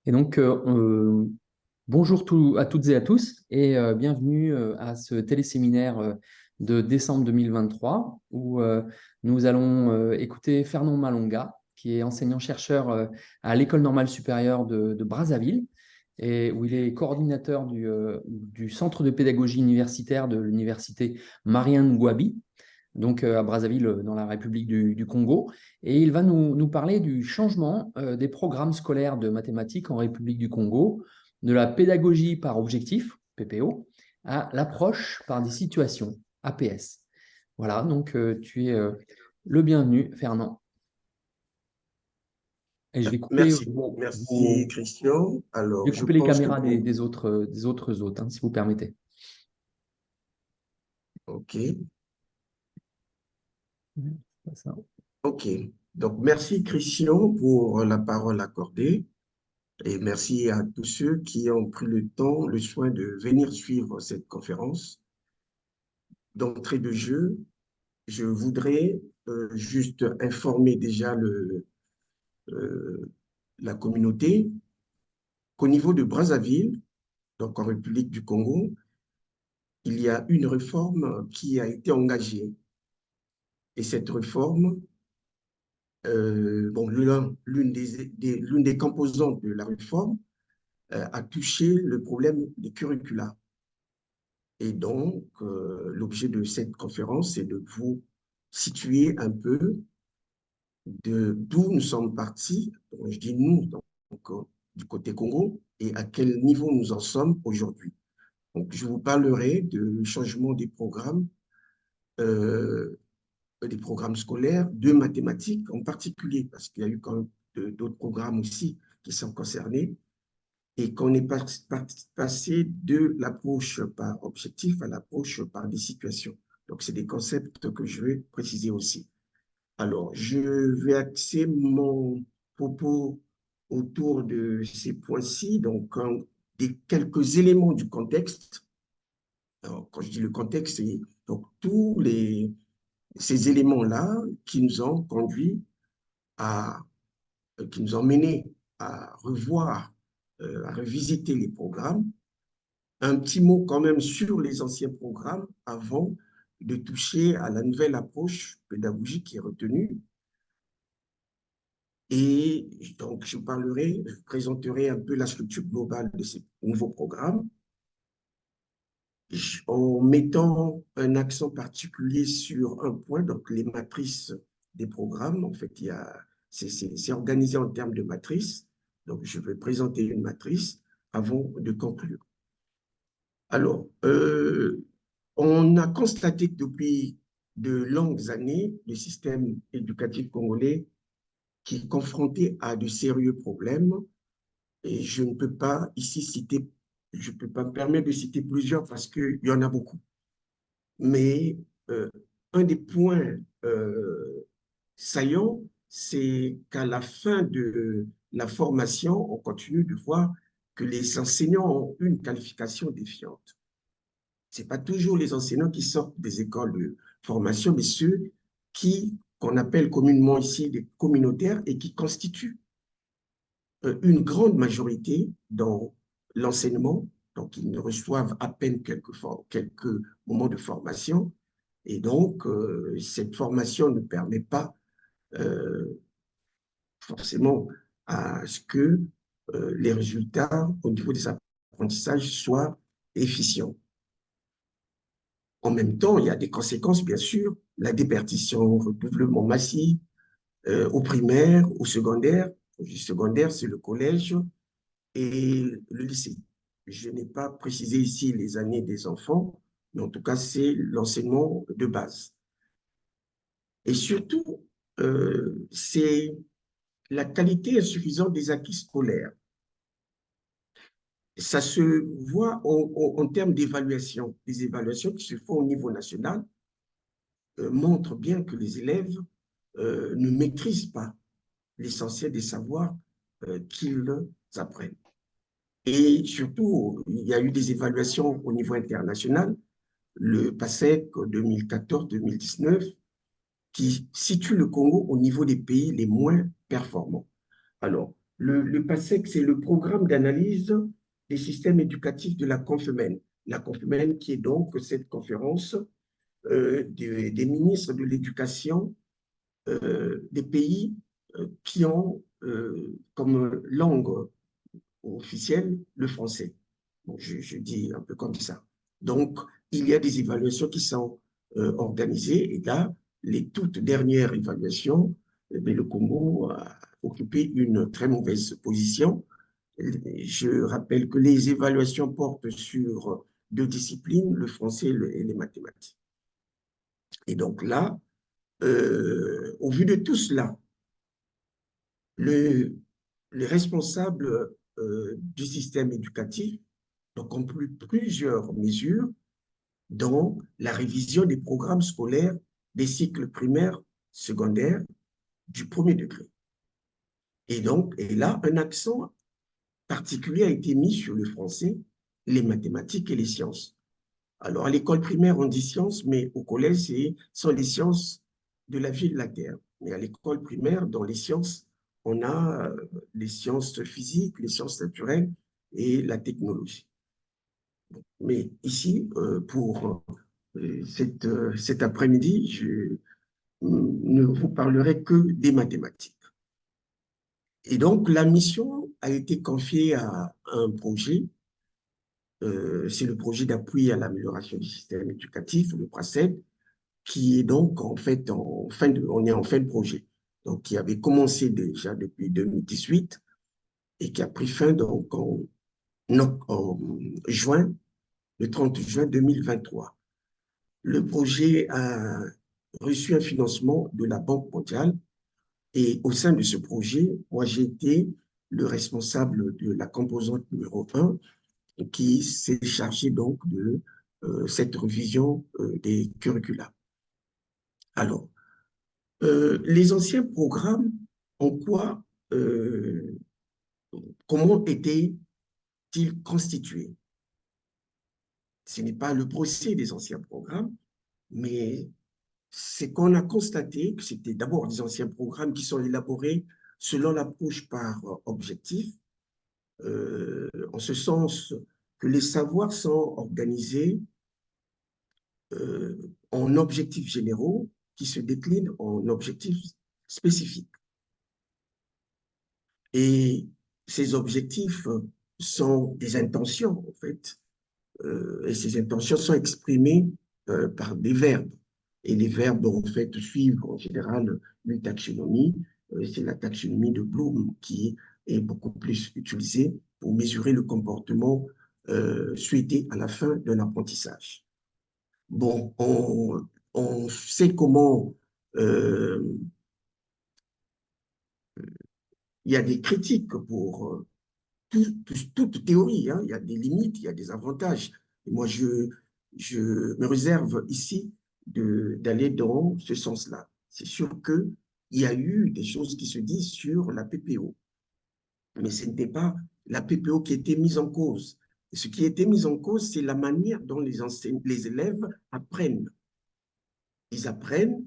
Et donc, bonjour à toutes et à tous et bienvenue à ce téléséminaire de décembre 2023 où nous allons écouter Fernand Malonga, qui est enseignant-chercheur à l'École normale supérieure de Brazzaville et où il est coordinateur du Centre de pédagogie universitaire de l'université Mariane Ngouabi, donc à Brazzaville, dans la République du Congo. Et il va nous parler du changement des programmes scolaires de mathématiques en République du Congo, de la pédagogie par objectif, PPO, à l'approche par des situations, APS. Voilà, donc tu es le bienvenu, Fernand. Et je vais couper, Merci, merci Christian. je Alors, vais je couper les pense que caméras pour... des autres hôtes, hein, si vous permettez. OK, C'est ça. OK. Donc, merci Christian pour la parole accordée et merci à tous ceux qui ont pris le temps, le soin de venir suivre cette conférence. D'entrée de jeu, je voudrais juste informer déjà euh, la communauté qu'au niveau de Brazzaville, donc en République du Congo, il y a une réforme qui a été engagée. Et cette réforme, bon, l'une des composantes de la réforme a touché le problème des curricula. Et donc, l'objet de cette conférence, c'est de vous situer un peu d'où nous sommes partis, donc, je dis nous, donc, du côté Congo, et à quel niveau nous en sommes aujourd'hui. Donc, je vous parlerai du changement euh, des programmes scolaires, de mathématiques en particulier, parce qu'il y a eu quand même d'autres programmes aussi qui sont concernés, et qu'on est passé de l'approche par objectif à l'approche par des situations. Donc, c'est des concepts que je vais préciser aussi. Alors, je vais axer mon propos autour de ces points-ci, donc des quelques éléments du contexte. Alors, quand je dis le contexte, c'est donc ces éléments-là qui nous ont conduits qui nous ont menés à revoir, à revisiter les programmes. Un petit mot quand même sur les anciens programmes avant de toucher à la nouvelle approche pédagogique qui est retenue. Et donc, je présenterai un peu la structure globale de ces nouveaux programmes en mettant un accent particulier sur un point, donc les matrices des programmes. En fait, c'est organisé en termes de matrices. Donc, je vais présenter une matrice avant de conclure. Alors, on a constaté que depuis de longues années, le système éducatif congolais qui est confronté à de sérieux problèmes, et je ne peux pas ici citer, je ne peux pas me permettre de citer plusieurs parce qu'il y en a beaucoup. Mais euh, un des points saillants, c'est qu'à la fin de la formation, on continue de voir que les enseignants ont une qualification défiante. Ce n'est pas toujours les enseignants qui sortent des écoles de formation, mais ceux qu'on appelle communément ici des communautaires et qui constituent une grande majorité dans l'enseignement. Donc, ils ne reçoivent à peine quelques moments de formation. Et donc, cette formation ne permet pas euh, forcément à ce que les résultats au niveau des apprentissages soient efficients. En même temps, il y a des conséquences, bien sûr, la déperdition, le redoublement massif au primaire, au secondaire. Le secondaire, c'est le collège et le lycée. Je n'ai pas précisé ici les années des enfants, mais en tout cas, c'est l'enseignement de base. Et surtout, c'est la qualité insuffisante des acquis scolaires. Ça se voit en termes d'évaluation. Les évaluations qui se font au niveau national montrent bien que les élèves ne maîtrisent pas l'essentiel des savoirs qu'ils apprennent. Et surtout, il y a eu des évaluations au niveau international, le PASEC 2014-2019, qui situe le Congo au niveau des pays les moins performants. Alors, Le PASSEC, c'est le programme d'analyse des systèmes éducatifs de la Confemène. La Confemène qui est donc cette conférence des ministres de l'éducation des pays qui ont comme langue officielle le français. Bon, je dis un peu comme ça. Donc, il y a des évaluations qui sont organisées et là, les toutes dernières évaluations, le Congo a occupé une très mauvaise position. Je rappelle que les évaluations portent sur deux disciplines, le français et les mathématiques. Et donc là, au vu de tout cela, le, les responsables du système éducatif ont conclu plusieurs mesures, dont la révision des programmes scolaires des cycles primaires, secondaires, du premier degré. Et donc, et là, un accent particulier a été mis sur le français, les mathématiques et les sciences. Alors, à l'école primaire, on dit sciences, mais au collège, ce sont les sciences de la vie et de la terre. Mais à l'école primaire, dans les sciences, on a les sciences physiques, les sciences naturelles et la technologie. Mais ici, pour cet après-midi, je ne vous parlerai que des mathématiques. Et donc, la mission a été confiée à un projet, c'est le projet d'appui à l'amélioration du système éducatif, le PRACED, qui est donc en fait on est en fin de projet. Donc, qui avait commencé déjà depuis 2018 et qui a pris fin donc en juin, le 30 juin 2023. Le projet a reçu un financement de la Banque mondiale et au sein de ce projet, moi j'ai été le responsable de la composante numéro 1 qui s'est chargé donc de cette révision des curricula. Alors, les anciens programmes, en quoi, comment étaient-ils constitués? Ce n'est pas le procès des anciens programmes, mais c'est qu'on a constaté que c'était d'abord des anciens programmes qui sont élaborés selon l'approche par objectif, en ce sens que les savoirs sont organisés en objectifs généraux qui se déclinent en objectifs spécifiques. Et ces objectifs sont des intentions, en fait, et ces intentions sont exprimées par des verbes. Et les verbes, en fait, suivent en général une taxonomie. C'est la taxonomie de Bloom qui est beaucoup plus utilisée pour mesurer le comportement souhaité à la fin d'un apprentissage. Bon, on sait comment il y a des critiques pour toute théorie, hein. Il y a des limites, il y a des avantages. Et moi, je me réserve ici d'aller dans ce sens-là. C'est sûr qu'il y a eu des choses qui se disent sur la PPO, mais ce n'était pas la PPO qui était mise en cause. Et ce qui a été mis en cause, c'est la manière dont les élèves apprennent. Ils apprennent,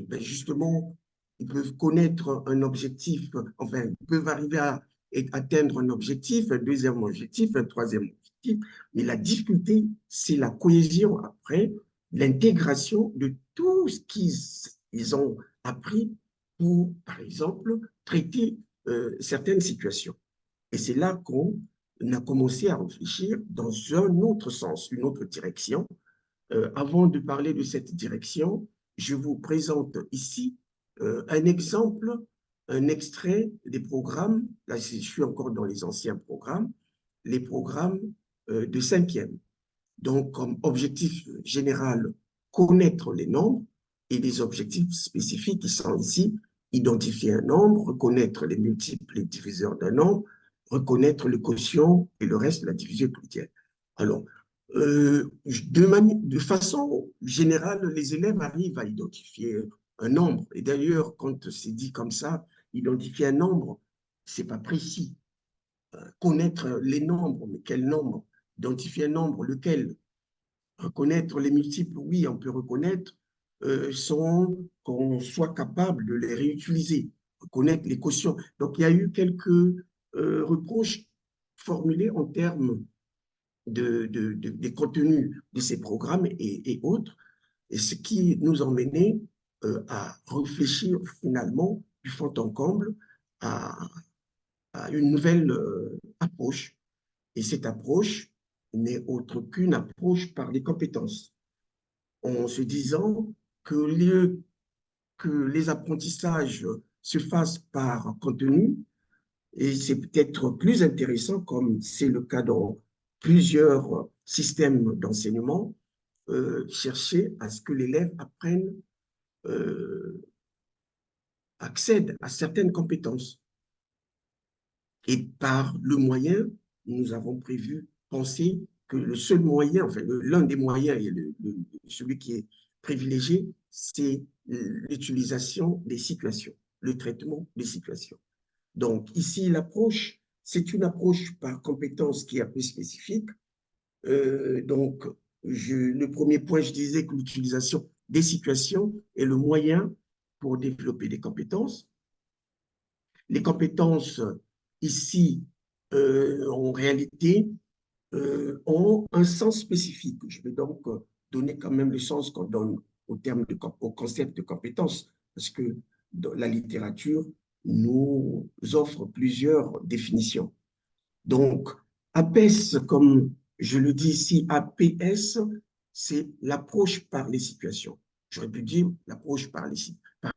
justement, ils peuvent connaître un objectif, enfin, ils peuvent arriver à atteindre un objectif, un deuxième objectif, un troisième objectif, mais la difficulté, c'est la cohésion après, l'intégration de tout ce qu'ils ont appris pour, par exemple, traiter certaines situations. Et c'est là qu'on a commencé à réfléchir dans un autre sens, une autre direction. Avant de parler de cette direction, je vous présente ici un exemple, un extrait des programmes. Là, je suis encore dans les anciens programmes, les programmes de cinquième. Donc, comme objectif général, connaître les nombres et les objectifs spécifiques qui sont ici, identifier un nombre, reconnaître les multiples et diviseurs d'un nombre, reconnaître le quotient et le reste, la division quotidienne. Alors, de façon générale, les élèves arrivent à identifier un nombre. Et d'ailleurs, quand c'est dit comme ça, identifier un nombre, ce n'est pas précis. Connaître les nombres, mais quel nombre? Identifier un nombre, lequel? Reconnaître les multiples, oui, on peut reconnaître, sans qu'on soit capable de les réutiliser. connaître les quotients. Donc, il y a eu quelques reproches formulés en termes des contenus de ces programmes et autres, et ce qui nous a emmenés à réfléchir finalement du fond en comble à, à une nouvelle approche. Et cette approche n'est autre qu'une approche par les compétences, en se disant que les apprentissages se fassent par contenu, et c'est peut-être plus intéressant, comme c'est le cas dans plusieurs systèmes d'enseignement, chercher à ce que l'élève apprenne, accède à certaines compétences. Et par le moyen, nous avons prévu, penser que le seul moyen, enfin l'un des moyens, et celui qui est privilégié, c'est l'utilisation des situations, le traitement des situations. Donc ici, l'approche, c'est une approche par compétence qui est un peu spécifique. Donc, le premier point, je disais que l'utilisation des situations est le moyen pour développer des compétences. Les compétences, ici, en réalité, ont un sens spécifique. Je vais donc donner quand même le sens qu'on donne au concept de compétence, parce que dans la littérature nous offre plusieurs définitions. Donc, APS, comme je le dis ici, APS, c'est l'approche par les situations. J'aurais pu dire l'approche par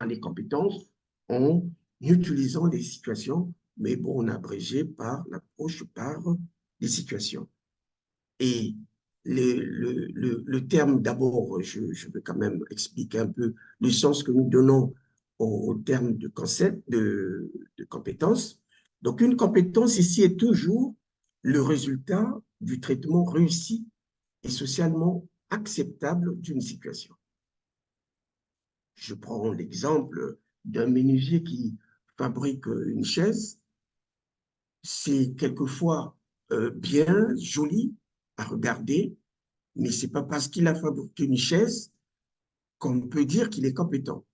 les compétences en utilisant les situations, mais bon, on a abrégé par l'approche par les situations. Et le terme, d'abord, je veux quand même expliquer un peu le sens que nous donnons au terme de concept, de compétence. Donc, une compétence ici est toujours le résultat du traitement réussi et socialement acceptable d'une situation. Je prends l'exemple d'un menuisier qui fabrique une chaise. C'est quelquefois bien, joli à regarder, mais ce n'est pas parce qu'il a fabriqué une chaise qu'on peut dire qu'il est compétent.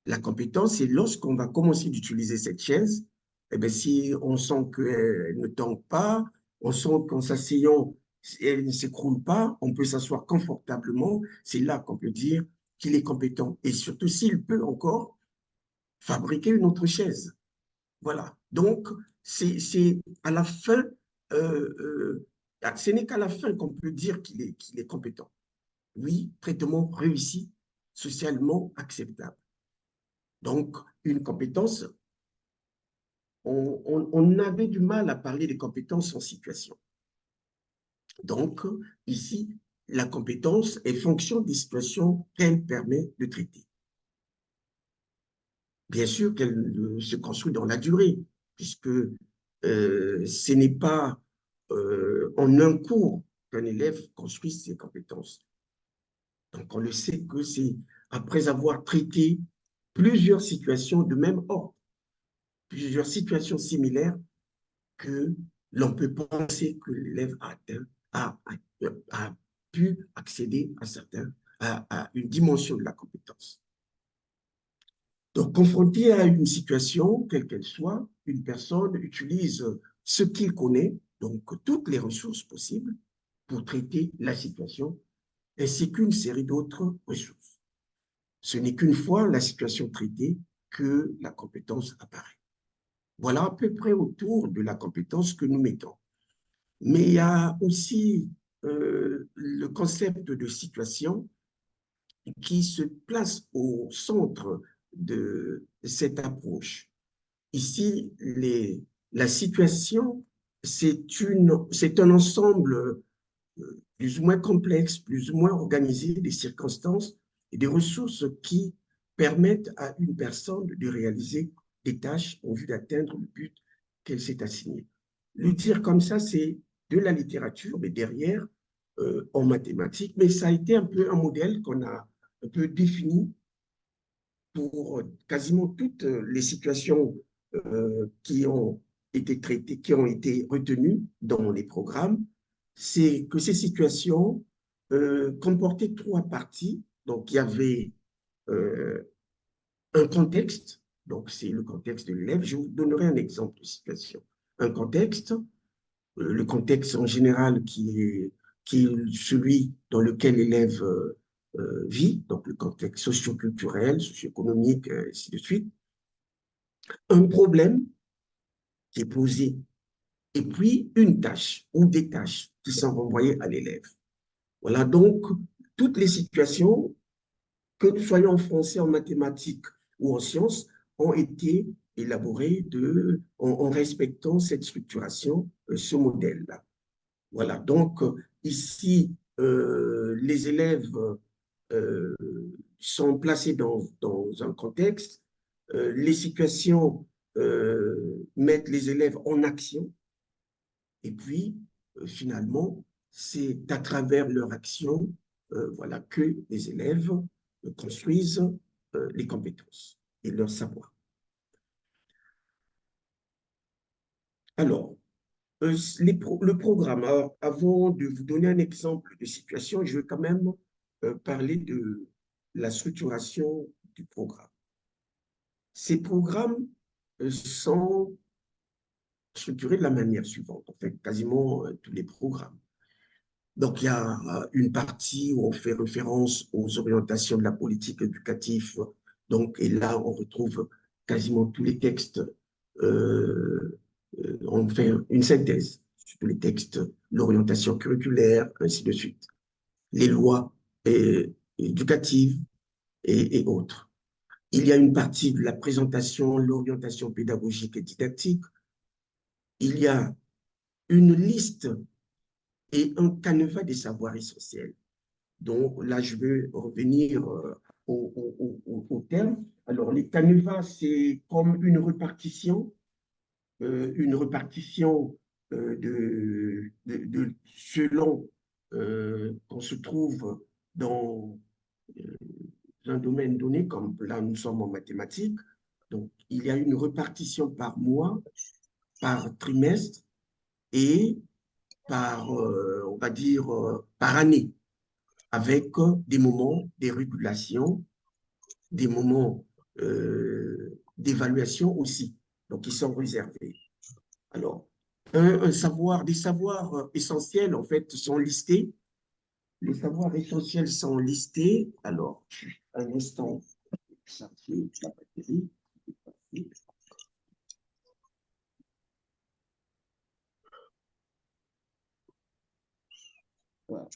La compétence, c'est lorsqu'on va commencer d'utiliser cette chaise, eh bien, si on sent qu'elle ne tangue pas, on sent qu'en s'asseyant, elle ne s'écroule pas, on peut s'asseoir confortablement, c'est là qu'on peut dire qu'il est compétent. Et surtout s'il peut encore fabriquer une autre chaise. Voilà. Donc, c'est à la fin, ce n'est qu'à la fin qu'on peut dire qu'il est compétent. Oui, traitement réussi, socialement acceptable. Donc, une compétence, on avait du mal à parler des compétences en situation. Donc, ici, la compétence est fonction des situations qu'elle permet de traiter. Bien sûr qu'elle se construit dans la durée, puisque ce n'est pas en un cours qu'un élève construit ses compétences. Donc, on le sait que c'est après avoir traité plusieurs situations de même ordre, plusieurs situations similaires, que l'on peut penser que l'élève a pu accéder à une dimension de la compétence. Donc, confronté à une situation, quelle qu'elle soit, une personne utilise ce qu'il connaît, donc toutes les ressources possibles, pour traiter la situation, ainsi qu'une série d'autres ressources. Ce n'est qu'une fois la situation traitée que la compétence apparaît. Voilà à peu près autour de la compétence que nous mettons. Mais il y a aussi le concept de situation qui se place au centre de cette approche. Ici, la situation, c'est un ensemble plus ou moins complexe, plus ou moins organisé des circonstances et des ressources qui permettent à une personne de réaliser des tâches en vue d'atteindre le but qu'elle s'est assigné. Le dire comme ça, c'est de la littérature, mais derrière, en mathématiques, mais ça a été un peu un modèle qu'on a un peu défini pour quasiment toutes les situations qui ont été traitées, qui ont été retenues dans les programmes. C'est que ces situations comportaient trois parties. Donc, il y avait un contexte, Donc, c'est le contexte de l'élève. Je vous donnerai un exemple de situation. Un contexte, le contexte en général qui est celui dans lequel l'élève vit, donc le contexte socio-culturel, socio-économique, ainsi de suite. Un problème qui est posé et puis une tâche ou des tâches qui sont renvoyées à l'élève. Voilà donc toutes les situations, que nous soyons en français, en mathématiques ou en sciences, ont été élaborées en respectant cette structuration, ce modèle-là. Voilà, donc ici, les élèves euh, sont placés dans un contexte, les situations mettent les élèves en action, et puis finalement, c'est à travers leur action voilà, que les élèves construisent les compétences et leur savoir. Alors, le programme, avant de vous donner un exemple de situation, je vais quand même parler de la structuration du programme. Ces programmes sont structurés de la manière suivante, en fait, quasiment tous les programmes. Donc, il y a une partie où on fait référence aux orientations de la politique éducative. Donc, et là, on retrouve quasiment tous les textes. On fait une synthèse sur tous les textes, l'orientation curriculaire, ainsi de suite. Les lois éducatives et autres. Il y a une partie de la présentation, l'orientation pédagogique et didactique. Il y a une liste et un canevas des savoirs essentiels. Donc là, je vais revenir au terme. Alors, les canevas, c'est comme une répartition selon qu'on se trouve dans un domaine donné, comme là, nous sommes en mathématiques. Donc, il y a une répartition par mois, par trimestre et par, on va dire, par année, avec des moments des régulations, des moments d'évaluation aussi, donc qui sont réservés. Alors, des savoirs essentiels, en fait, sont listés. Les savoirs essentiels sont listés. Alors, un instant, charger la batterie. Voilà.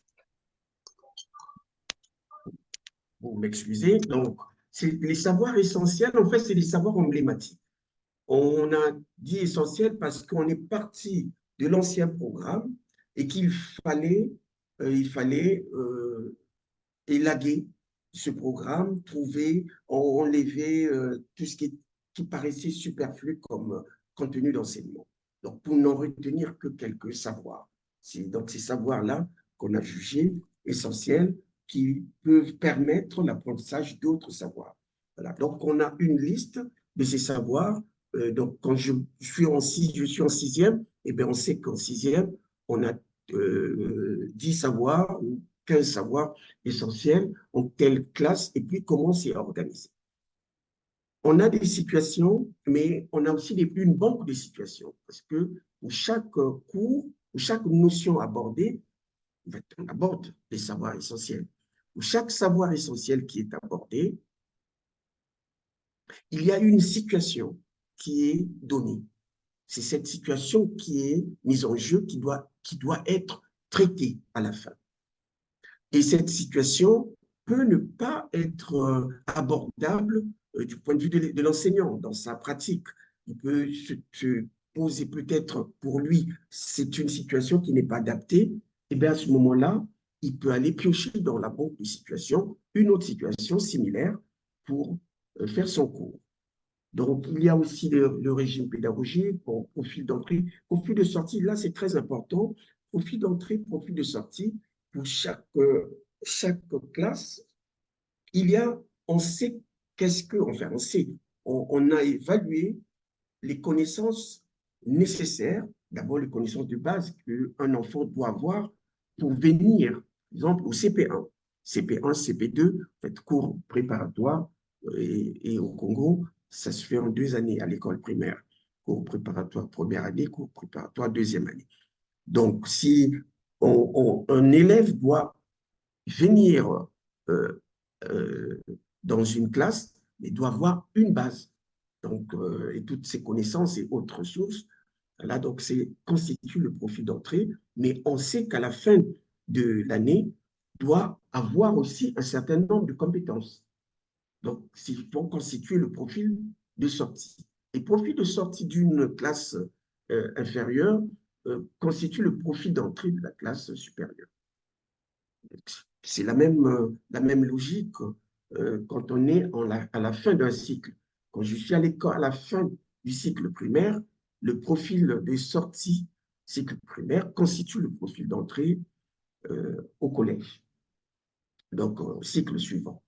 Vous m'excusez. Donc, les savoirs essentiels, en fait, c'est des savoirs emblématiques. On a dit essentiel parce qu'on est parti de l'ancien programme et qu'il fallait, élaguer ce programme, trouver, enlever tout ce qui paraissait superflu comme contenu d'enseignement. Donc, pour n'en retenir que quelques savoirs. C'est donc ces savoirs-là qu'on a jugés essentiels qui peuvent permettre l'apprentissage d'autres savoirs. Voilà. Donc, on a une liste de ces savoirs. Donc, quand je suis en sixième, eh bien, on sait qu'en sixième, on a 10 savoirs ou 15 savoirs essentiels en telle classe et puis comment c'est organisé. On a des situations, mais on a aussi une banque de situations parce que pour chaque cours, pour chaque notion abordée, on aborde les savoirs essentiels. Pour chaque savoir essentiel qui est abordé, il y a une situation qui est donnée. C'est cette situation qui est mise en jeu, qui doit être traitée à la fin. Et cette situation peut ne pas être abordable du point de vue de l'enseignant dans sa pratique. Il peut se poser peut-être pour lui, c'est une situation qui n'est pas adaptée. Et bien à ce moment-là, il peut aller piocher dans la banque de situations une autre situation similaire pour faire son cours. Donc, il y a aussi le régime pédagogique, profil d'entrée, profil de sortie. Là, c'est très important. Profil d'entrée, profil de sortie. Pour chaque classe, on sait enfin, on a évalué les connaissances nécessaires, d'abord les connaissances de base qu'un enfant doit avoir pour venir, par exemple, au CP1, CP2, en fait, cours préparatoire et au Congo, Ça se fait en 2 années à l'école primaire. Cours préparatoire première année, cours préparatoire deuxième année. Donc, si un élève doit venir euh, euh, dans une classe, il doit avoir une base. Donc, et toutes ses connaissances et autres ressources. Là, donc, c'est constitue le profil d'entrée, mais on sait qu'à la fin de l'année, doit avoir aussi un certain nombre de compétences. Donc, il faut constituer le profil de sortie. Et le profil de sortie d'une classe inférieure constitue le profil d'entrée de la classe supérieure. C'est la même logique quand on est à la fin d'un cycle. Quand je suis à l'école à la fin du cycle primaire, le profil de sortie cycle primaire constitue le profil d'entrée au collège, donc au cycle suivant.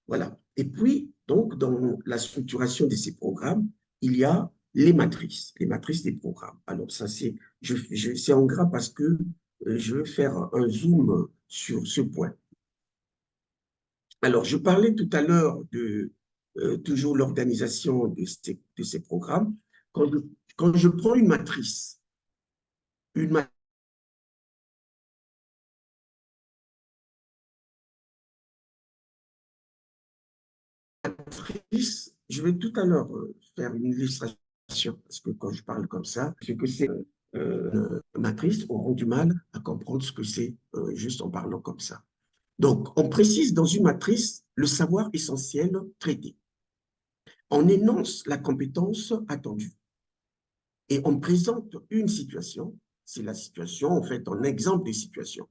Voilà. Et puis, donc, dans la structuration de ces programmes, il y a les matrices des programmes. Alors, ça, c'est en gras parce que je vais faire un zoom sur ce point. Alors, je parlais tout à l'heure de toujours l'organisation de ces programmes. Quand je prends une matrice, je vais tout à l'heure faire une illustration, parce que quand je parle comme ça, ce que c'est matrice auront du mal à comprendre ce que c'est juste en parlant comme ça. Donc, on précise dans une matrice le savoir essentiel traité. On énonce la compétence attendue et on présente une situation. C'est la situation, en fait, un exemple de situation.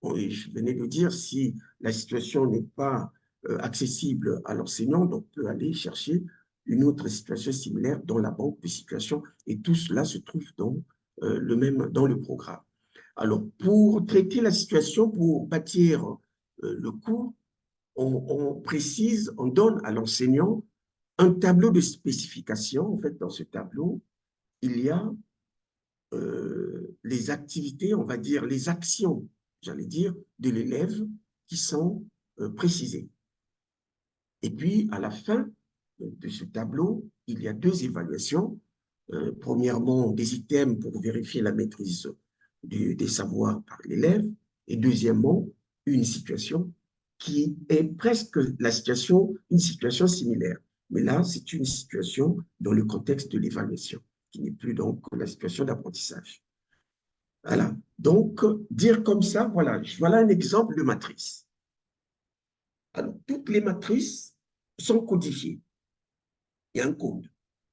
Bon, et je venais de dire, si la situation n'est pas accessible à l'enseignant, donc on peut aller chercher une autre situation similaire dans la banque de situations, et tout cela se trouve dans le programme. Alors, pour traiter la situation, pour bâtir le cours, on précise, on donne à l'enseignant un tableau de spécification. En fait, dans ce tableau, il y a les activités, on va dire les actions, j'allais dire, de l'élève qui sont précisées. Et puis, à la fin de ce tableau, il y a deux évaluations. Premièrement, des items pour vérifier la maîtrise des savoirs par l'élève. Et deuxièmement, une situation qui est presque une situation similaire. Mais là, c'est une situation dans le contexte de l'évaluation, qui n'est plus donc la situation d'apprentissage. Voilà. Donc, dire comme ça, voilà un exemple de matrice. Alors, toutes les matrices sont codifiées. Il y a un code.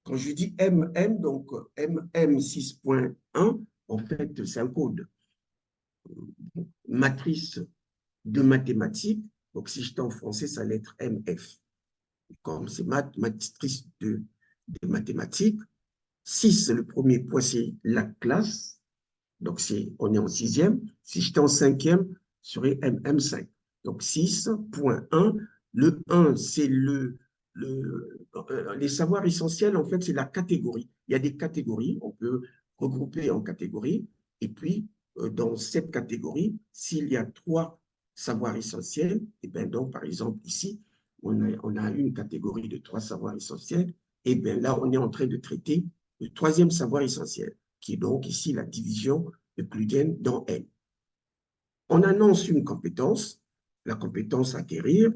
Quand je dis MM, donc MM 6.1, en fait, c'est un code. Matrice de mathématiques, donc si j'étais en français, ça allait être MF. Comme c'est matrice de mathématiques, 6, le premier point, c'est la classe. Donc, on est en sixième. Si j'étais en cinquième, ce serait MM5. Donc, 6.1. Le 1, c'est les savoirs essentiels, en fait, c'est la catégorie. Il y a des catégories, on peut regrouper en catégories. Et puis, dans cette catégorie, s'il y a 3 savoirs essentiels, et bien donc, par exemple, ici, on a une catégorie de 3 savoirs essentiels. Et bien là, on est en train de traiter le troisième savoir essentiel, qui est donc ici la division euclidienne dans N. On annonce une compétence, la compétence acquérir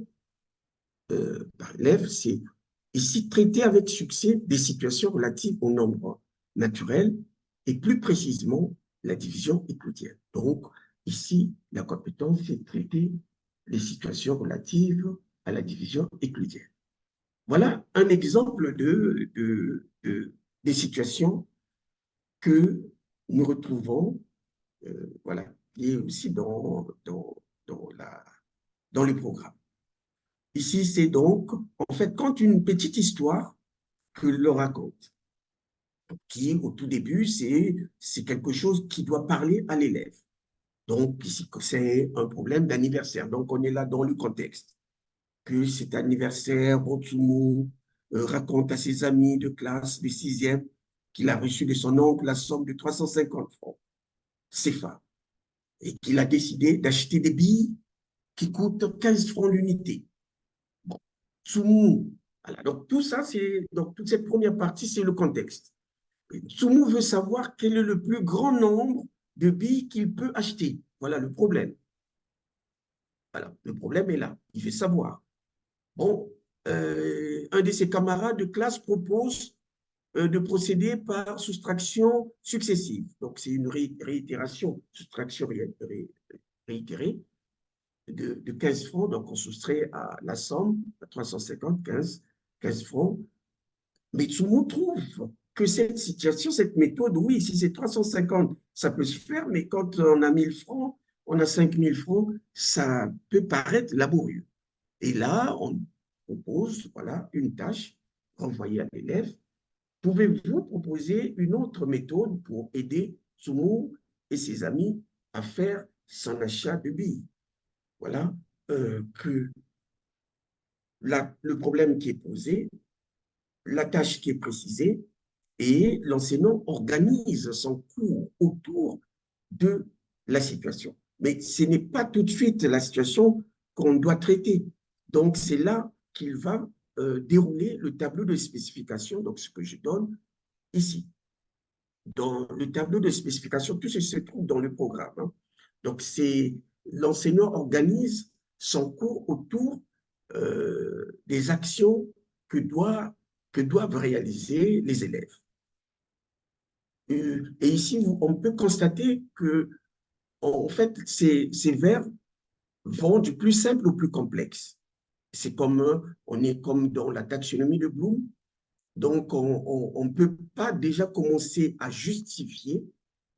par l'élève, c'est ici traiter avec succès des situations relatives au nombre naturel et plus précisément la division euclidienne. Donc, ici, la compétence, c'est traiter les situations relatives à la division euclidienne. Voilà un exemple des situations que nous retrouvons, voilà, qui est aussi dans le programme. Ici, c'est donc, en fait, quand une petite histoire que l'on raconte, qui, au tout début, c'est quelque chose qui doit parler à l'élève. Donc, ici, c'est un problème d'anniversaire. Donc, on est là dans le contexte. Que cet anniversaire, Botumu raconte à ses amis de classe de sixième qu'il a reçu de son oncle la somme de 350 francs CFA et qu'il a décidé d'acheter des billes qui coûtent 15 francs l'unité. Bon. Tsumu Voilà. Donc, tout ça, donc toute cette première partie, c'est le contexte. Tsumu veut savoir quel est le plus grand nombre de billes qu'il peut acheter. Voilà le problème. Voilà, le problème est là. Il veut savoir. Bon, un de ses camarades de classe propose de procéder par soustraction successive. Donc, c'est une réitération, soustraction réitérée de 15 francs. Donc, on soustrait à la somme, à 350, 15 francs. Mais tout le monde trouve que cette situation, cette méthode, oui, si c'est 350, ça peut se faire, mais quand on a 1000 francs, on a 5000 francs, ça peut paraître laborieux. Et là, on propose, voilà, une tâche renvoyée à l'élève. Pouvez-vous proposer une autre méthode pour aider Tsumu et ses amis à faire son achat de billes? Voilà que le problème qui est posé, la tâche qui est précisée, et l'enseignant organise son cours autour de la situation. Mais ce n'est pas tout de suite la situation qu'on doit traiter. Donc, c'est là qu'il va dérouler le tableau de spécification, donc ce que je donne ici. Dans le tableau de spécification, tout ce se trouve dans le programme. Hein. Donc, c'est l'enseignant organise son cours autour des actions que doivent réaliser les élèves. Et ici, on peut constater que, en fait, ces verbes vont du plus simple au plus complexe. C'est comme, on est comme dans la taxonomie de Bloom. Donc, on ne peut pas déjà commencer à justifier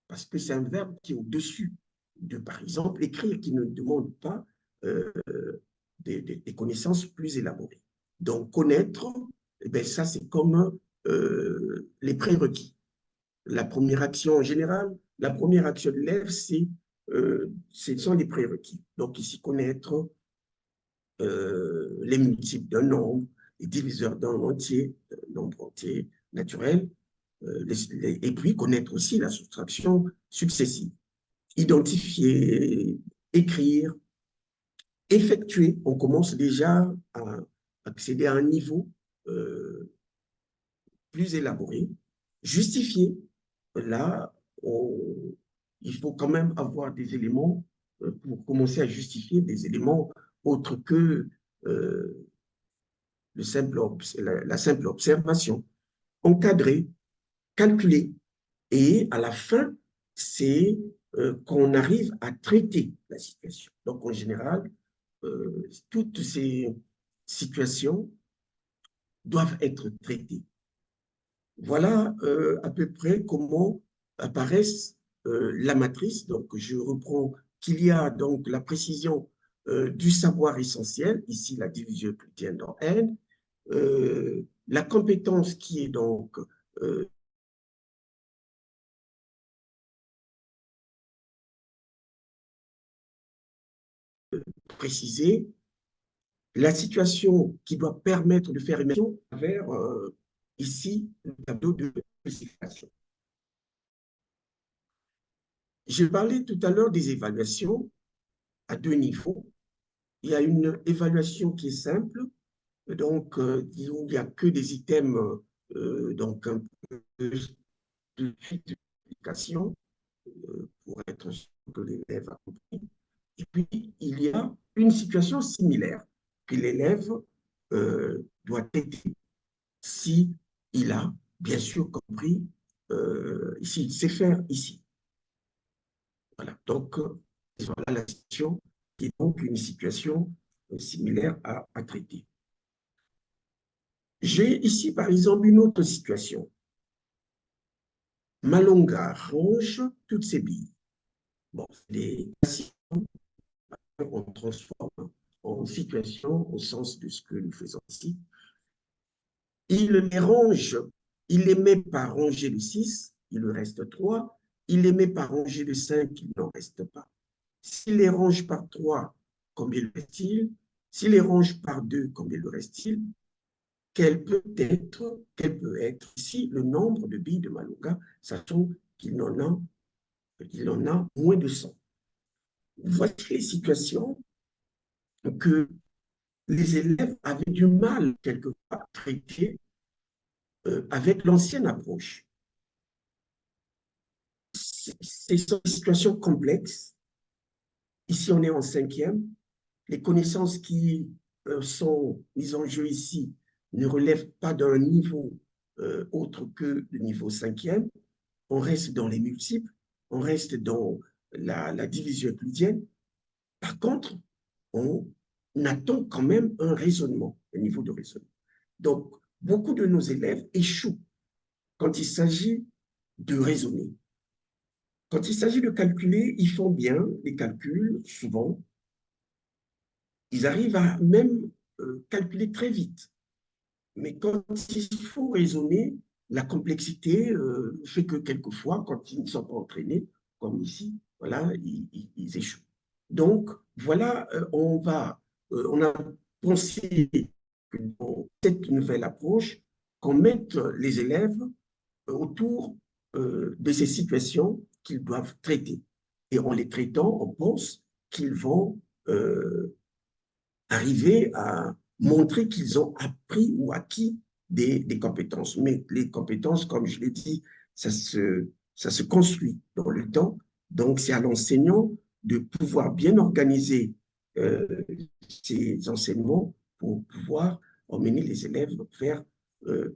parce que c'est un verbe qui est au-dessus de, par exemple, écrire, qui ne demande pas euh, des connaissances plus élaborées. Donc, connaître, eh bien, ça, c'est comme les prérequis. La première action en général, la première action de l'élève, ce sont les prérequis. Donc, ici, connaître les multiples d'un nombre, les diviseurs d'un entier, nombre entier naturel, et puis connaître aussi la soustraction successive. Identifier, écrire, effectuer. On commence déjà à accéder à un niveau plus élaboré. Justifier. Là, il faut quand même avoir des éléments pour commencer à justifier des éléments autres que la simple observation. Encadrer, calculer, et à la fin, c'est qu'on arrive à traiter la situation. Donc, en général, toutes ces situations doivent être traitées. Voilà à peu près comment apparaît la matrice. Donc, je reprends qu'il y a donc la précision du savoir essentiel, ici la division euclidienne en N, la compétence qui est donc précisée, la situation qui doit permettre de faire émersion vers ici le tableau de spécification. J'ai parlé tout à l'heure des évaluations à deux niveaux. Il y a une évaluation qui est simple, donc disons, il n'y a que des items donc un peu de d'explication pour être sûr que l'élève a compris. Et puis, il y a une situation similaire que l'élève doit traiter si il a bien sûr compris, s'il sait faire ici. Voilà, donc voilà la situation qui est donc une situation similaire à traiter. J'ai ici par exemple une autre situation. Malonga range toutes ses billes. Bon, les on transforme en situation au sens de ce que nous faisons ici. Il les range, il les met par rangée de 6, il lui reste 3. Il les met par rangée de 5, il n'en reste pas. S'il les range par 3, combien lui reste-t-il? S'il les range par 2, combien lui reste-t-il? Quel peut être ici le nombre de billes de Malonga, sachant qu'il en a moins de 100. Voici les situations que les élèves avaient du mal, quelquefois, à traiter avec l'ancienne approche. C'est une situation complexe. Ici, on est en cinquième. Les connaissances qui sont mises en jeu ici ne relèvent pas d'un niveau autre que le niveau cinquième. On reste dans les multiples, on reste dans la division euclidienne. Par contre, on attend quand même un raisonnement, un niveau de raisonnement. Donc, beaucoup de nos élèves échouent quand il s'agit de raisonner. Quand il s'agit de calculer, ils font bien les calculs, souvent. Ils arrivent à même calculer très vite. Mais quand il faut raisonner, la complexité fait que quelquefois, quand ils ne sont pas entraînés, comme ici, voilà, ils échouent. Donc, voilà, on a pensé que dans cette nouvelle approche, qu'on mette les élèves autour de ces situations qu'ils doivent traiter. Et en les traitant, on pense qu'ils vont arriver à montrer qu'ils ont appris ou acquis des compétences. Mais les compétences, comme je l'ai dit, ça se construit dans le temps. Donc, c'est à l'enseignant de pouvoir bien organiser ses enseignements pour pouvoir emmener les élèves vers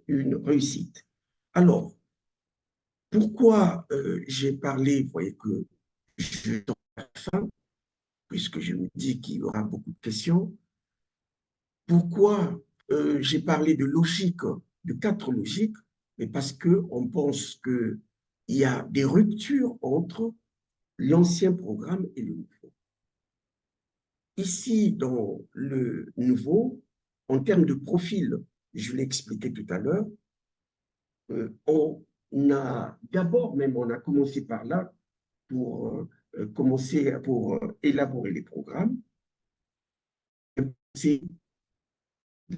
une réussite. Alors, pourquoi j'ai parlé, vous voyez que je tends à la fin, puisque je me dis qu'il y aura beaucoup de questions. Pourquoi j'ai parlé de logique, de quatre logiques? Mais parce qu'on pense qu'il y a des ruptures entre l'ancien programme et le nouveau. Ici, dans le nouveau, en termes de profil, je l'ai expliqué tout à l'heure, on a d'abord même, on a commencé par là pour élaborer les programmes. C'est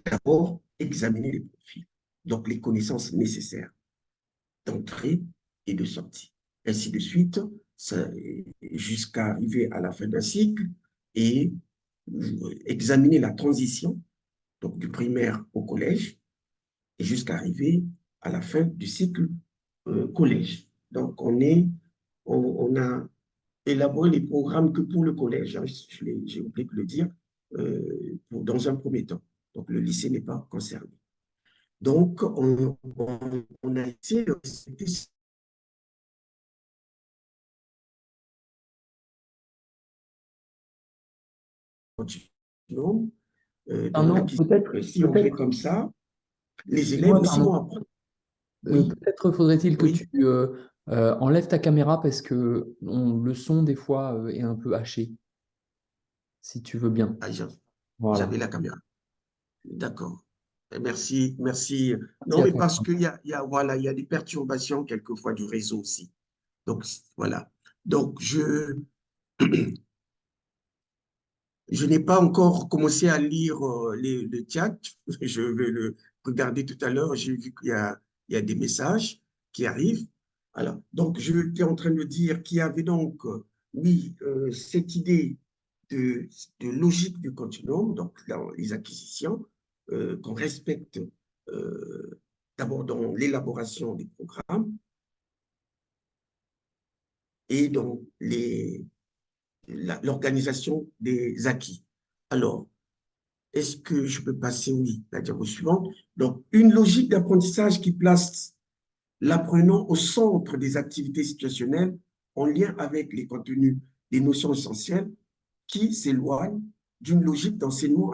d'abord examiner les profils, donc les connaissances nécessaires d'entrée et de sortie, ainsi de suite, jusqu'à arriver à la fin d'un cycle et examiner la transition, donc du primaire au collège, et jusqu'à arriver à la fin du cycle collège. Donc, on a élaboré les programmes que pour le collège, hein, j'ai oublié de le dire, dans un premier temps. Donc, le lycée n'est pas concerné. Donc, on a essayé de respecter continuum. Arnaud, Donc, si on fait peut-être, comme ça, les élèves excuse-moi, aussi vont Arnaud, apprendre. Oui, peut-être faudrait-il que oui. tu enlèves ta caméra parce que le son, des fois, est un peu haché, si tu veux bien. Ah, Voilà. j'avais la caméra. D'accord. Merci, merci. Merci Non, à mais toi. parce voilà, il y a des perturbations quelquefois du réseau aussi. Donc, voilà. Donc, je n'ai pas encore commencé à lire le chat. Je vais le regarder tout à l'heure. J'ai vu il y a des messages qui arrivent. Alors, donc, je étais en train de dire qu'il y avait donc, oui, cette idée de, de logique du continuum, donc dans les acquisitions, qu'on respecte d'abord dans l'élaboration des programmes et dans l'organisation des acquis. Alors, est-ce que je peux passer, oui, la diapo suivante? Donc, une logique d'apprentissage qui place l'apprenant au centre des activités situationnelles en lien avec les contenus des notions essentielles qui s'éloignent d'une logique d'enseignement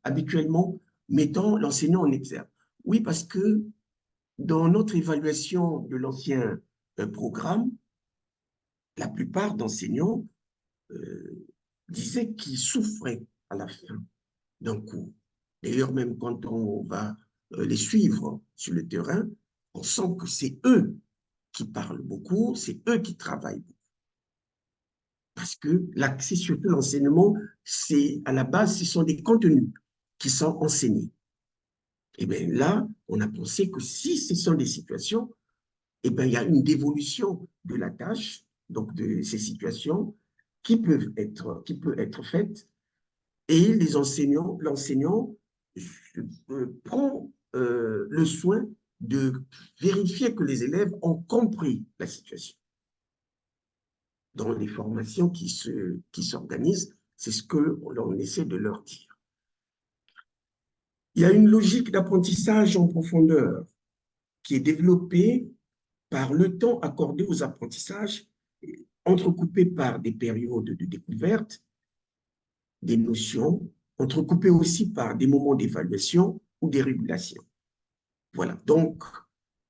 habituellement mettant l'enseignant en exergue. Oui, parce que dans notre évaluation de l'ancien programme, la plupart d'enseignants euh, disaient qu'ils souffraient à la fin d'un cours. D'ailleurs, même quand on va les suivre sur le terrain, on sent que c'est eux qui parlent beaucoup, c'est eux qui travaillent beaucoup. Parce que l'accès, surtout l'enseignement, c'est à la base, ce sont des contenus qui sont enseignés. Et bien là, on a pensé que si ce sont des situations, et bien il y a une dévolution de la tâche, donc de ces situations, qui peut être faite et l'enseignant prend le soin de vérifier que les élèves ont compris la situation. Dans les formations qui s'organisent, c'est ce qu'on essaie de leur dire. Il y a une logique d'apprentissage en profondeur qui est développée par le temps accordé aux apprentissages, entrecoupé par des périodes de découverte, des notions, entrecoupées aussi par des moments d'évaluation ou des régulations. Voilà, donc,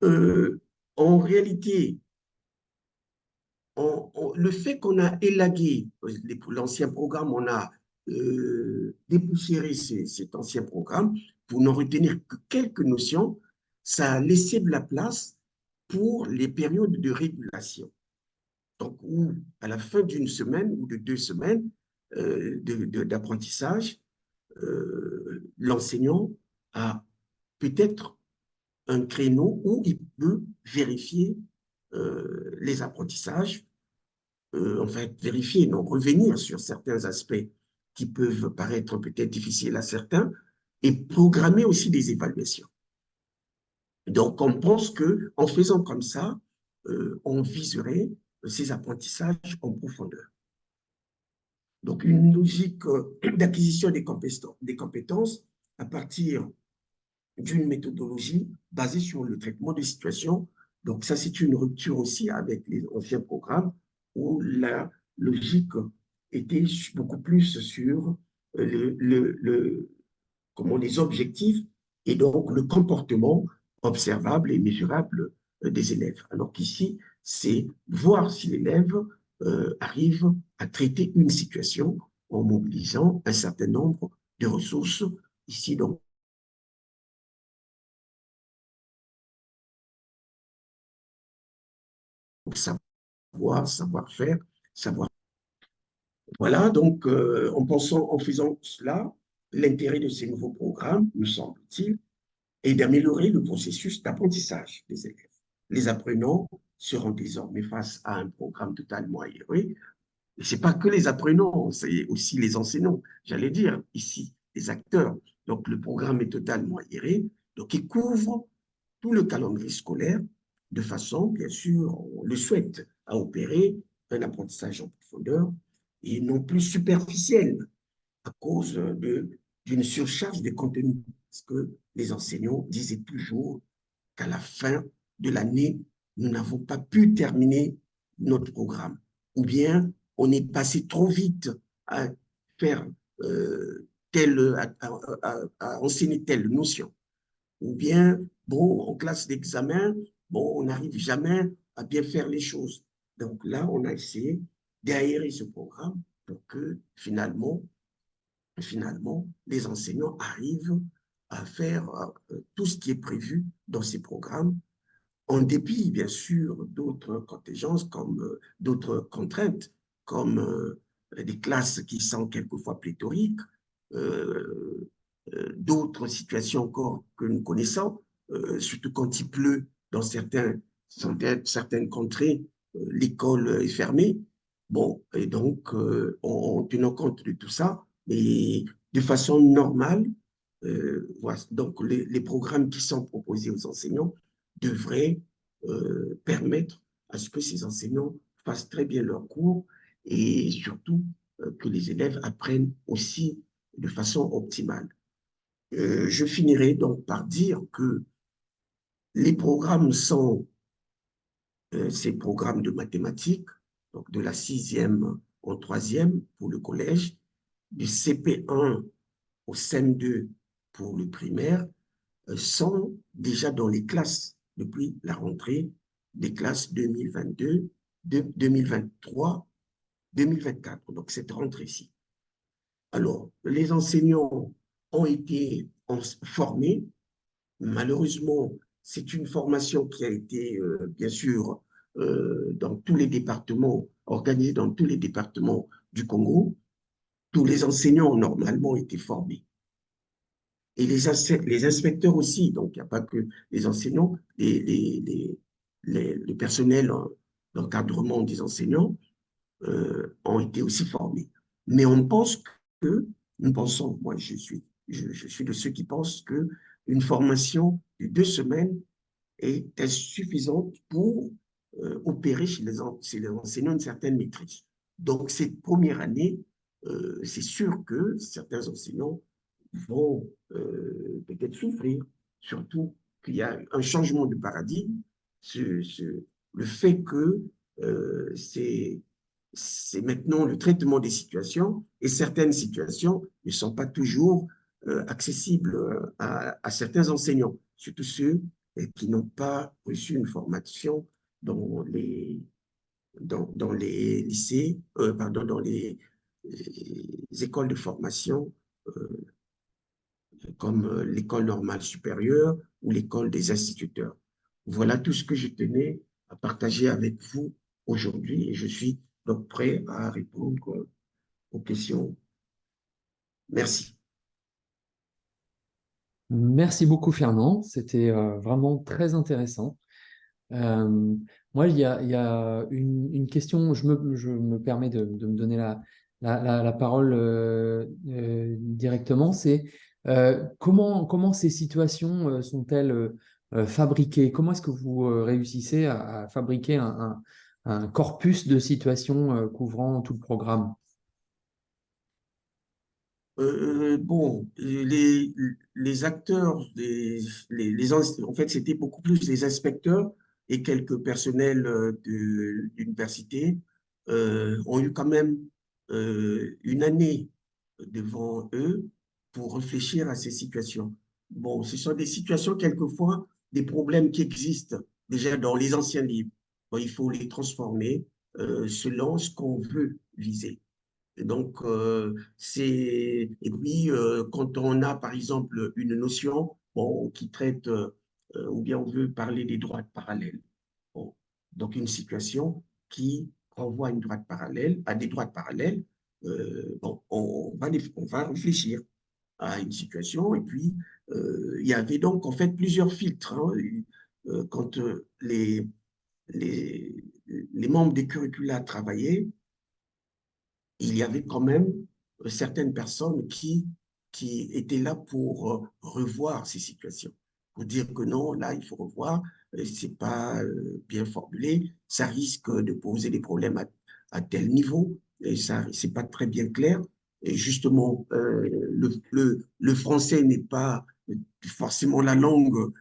en réalité, le fait qu'on a élagué l'ancien programme, on a dépoussiéré cet ancien programme pour n'en retenir que quelques notions, ça a laissé de la place pour les périodes de régulation. Donc, où à la fin d'une semaine ou de 2 semaines d'apprentissage, l'enseignant a peut-être un créneau où il peut vérifier les apprentissages, en fait, vérifier, non, revenir sur certains aspects qui peuvent paraître peut-être difficiles à certains et programmer aussi des évaluations. Donc, on pense qu'en faisant comme ça, on viserait ces apprentissages en profondeur. Donc, une logique d'acquisition des compétences à partir d'une méthodologie basée sur le traitement des situations. Donc, ça, c'est une rupture aussi avec les anciens programmes où la logique était beaucoup plus sur les objectifs et donc le comportement observable et mesurable des élèves. Alors qu'ici, c'est voir si l'élève arrive à traiter une situation en mobilisant un certain nombre de ressources. Ici, donc, savoir, savoir-faire, savoir. Voilà, donc en faisant cela, l'intérêt de ces nouveaux programmes, me semble-t-il, est d'améliorer le processus d'apprentissage des élèves. Les apprenants seront désormais face à un programme totalement aéré. Et ce n'est pas que les apprenants, c'est aussi les enseignants, j'allais dire ici, les acteurs. Donc le programme est totalement aéré, donc il couvre tout le calendrier scolaire de façon, bien sûr, on le souhaite, à opérer un apprentissage en profondeur et non plus superficiel à cause d'une surcharge de contenu. Parce que les enseignants disaient toujours qu'à la fin de l'année, nous n'avons pas pu terminer notre programme. Ou bien on est passé trop vite à faire à enseigner telle notion. Ou bien, bon, en classe d'examen, bon, on n'arrive jamais à bien faire les choses. Donc là, on a essayé d'aérer ce programme pour que finalement, les enseignants arrivent à faire tout ce qui est prévu dans ces programmes, en dépit, bien sûr, d'autres contingences, comme d'autres contraintes, comme des classes qui sont quelquefois pléthoriques, euh, d'autres situations encore que nous connaissons, surtout quand il pleut dans certaines contrées, l'école est fermée. Bon, et donc, en tenant compte de tout ça, et de façon normale, voilà, donc les programmes qui sont proposés aux enseignants devraient permettre à ce que ces enseignants fassent très bien leur cours et surtout que les élèves apprennent aussi de façon optimale. Je finirai donc par dire que les programmes sont ces programmes de mathématiques, donc de la 6e en 3e pour le collège, du CP1 au CM2 pour le primaire, sont déjà dans les classes depuis la rentrée des classes 2022, 2023, 2024, donc cette rentrée-ci. Alors, les enseignants ont été formés. Malheureusement, c'est une formation qui a été, bien sûr, dans tous les départements, organisée dans tous les départements du Congo. Tous les enseignants ont normalement été formés. Et les inspecteurs aussi, donc il n'y a pas que les enseignants, le personnel d'encadrement des enseignants ont été aussi formés. Mais on pense que Nous pensons, moi je suis de ceux qui pensent que une formation de 2 semaines est insuffisante pour opérer chez les enseignants une certaine maîtrise. Donc, cette première année, c'est sûr que certains enseignants vont peut-être souffrir, surtout qu'il y a un changement de paradigme, le fait que c'est maintenant le traitement des situations et certaines situations ne sont pas toujours accessibles à certains enseignants, surtout ceux qui n'ont pas reçu une formation dans dans les lycées, pardon, dans les écoles de formation euh, comme l'école normale supérieure ou l'école des instituteurs. Voilà tout ce que je tenais à partager avec vous aujourd'hui et je suis donc prêt à répondre aux questions. Merci. Merci beaucoup, Fernand. C'était vraiment très intéressant. Euh, Moi, il y a une question, je me permets de me donner la parole directement, c'est comment ces situations sont-elles fabriquées? Comment est-ce que vous réussissez à fabriquer un corpus de situations couvrant tout le programme? Bon, les acteurs, en fait, c'était beaucoup plus les inspecteurs et quelques personnels de l'université ont eu quand même une année devant eux pour réfléchir à ces situations. Bon, ce sont des situations, quelquefois, des problèmes qui existent déjà dans les anciens livres. Bon, il faut les transformer selon ce qu'on veut viser. Et donc, et puis, quand on a, par exemple, une notion bon, qui traite, ou bien on veut parler des droites parallèles. Bon, donc, une situation qui renvoie à une droite parallèle, à des droites parallèles, bon, on va réfléchir à une situation. Et puis, il y avait donc, en fait, plusieurs filtres. Hein, quand les, les membres des curricula travaillaient, il y avait quand même certaines personnes qui étaient là pour revoir ces situations, pour dire que non, là, il faut revoir, c'est pas bien formulé, ça risque de poser des problèmes à tel niveau, et ça, c'est pas très bien clair. Et justement, le français n'est pas forcément la langue,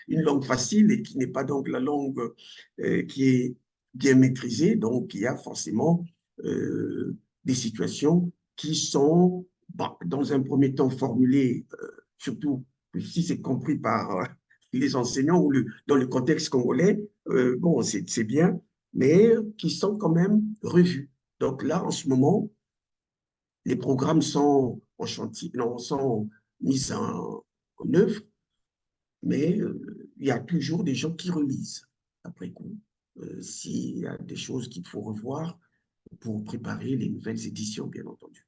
une langue facile et qui n'est pas donc la langue qui est bien maîtrisée. Donc, il y a forcément des situations qui sont, bah, dans un premier temps, formulées, surtout si c'est compris par les enseignants ou dans le contexte congolais, bon, c'est bien, mais qui sont quand même revues. Donc là, en ce moment, les programmes sont en chantier, non, sont mis en œuvre, mais il y a toujours des gens qui relisent après coup, s'il y a des choses qu'il faut revoir pour préparer les nouvelles éditions, bien entendu.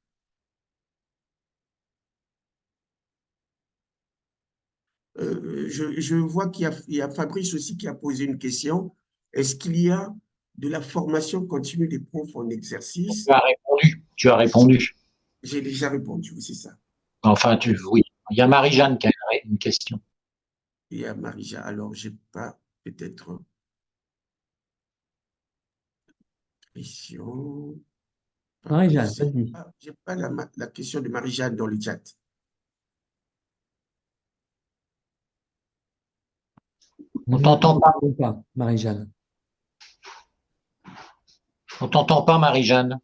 Je vois il y a Fabrice aussi qui a posé une question. Est-ce qu'il y a de la formation continue des profs en Tu exercice? as répondu. Tu as répondu. J'ai déjà répondu, oui, c'est ça. Enfin, oui. Il y a Marie-Jeanne qui a une question. Il y a Marija. Alors, j'ai pas peut-être question. Je Marie-Jeanne, sais vas-y. pas, j'ai pas la question de Marie-Jeanne dans le chat. On Nous t'entend pas. n'entendons pas, Marie-Jeanne. On t'entend pas, Marie-Jeanne.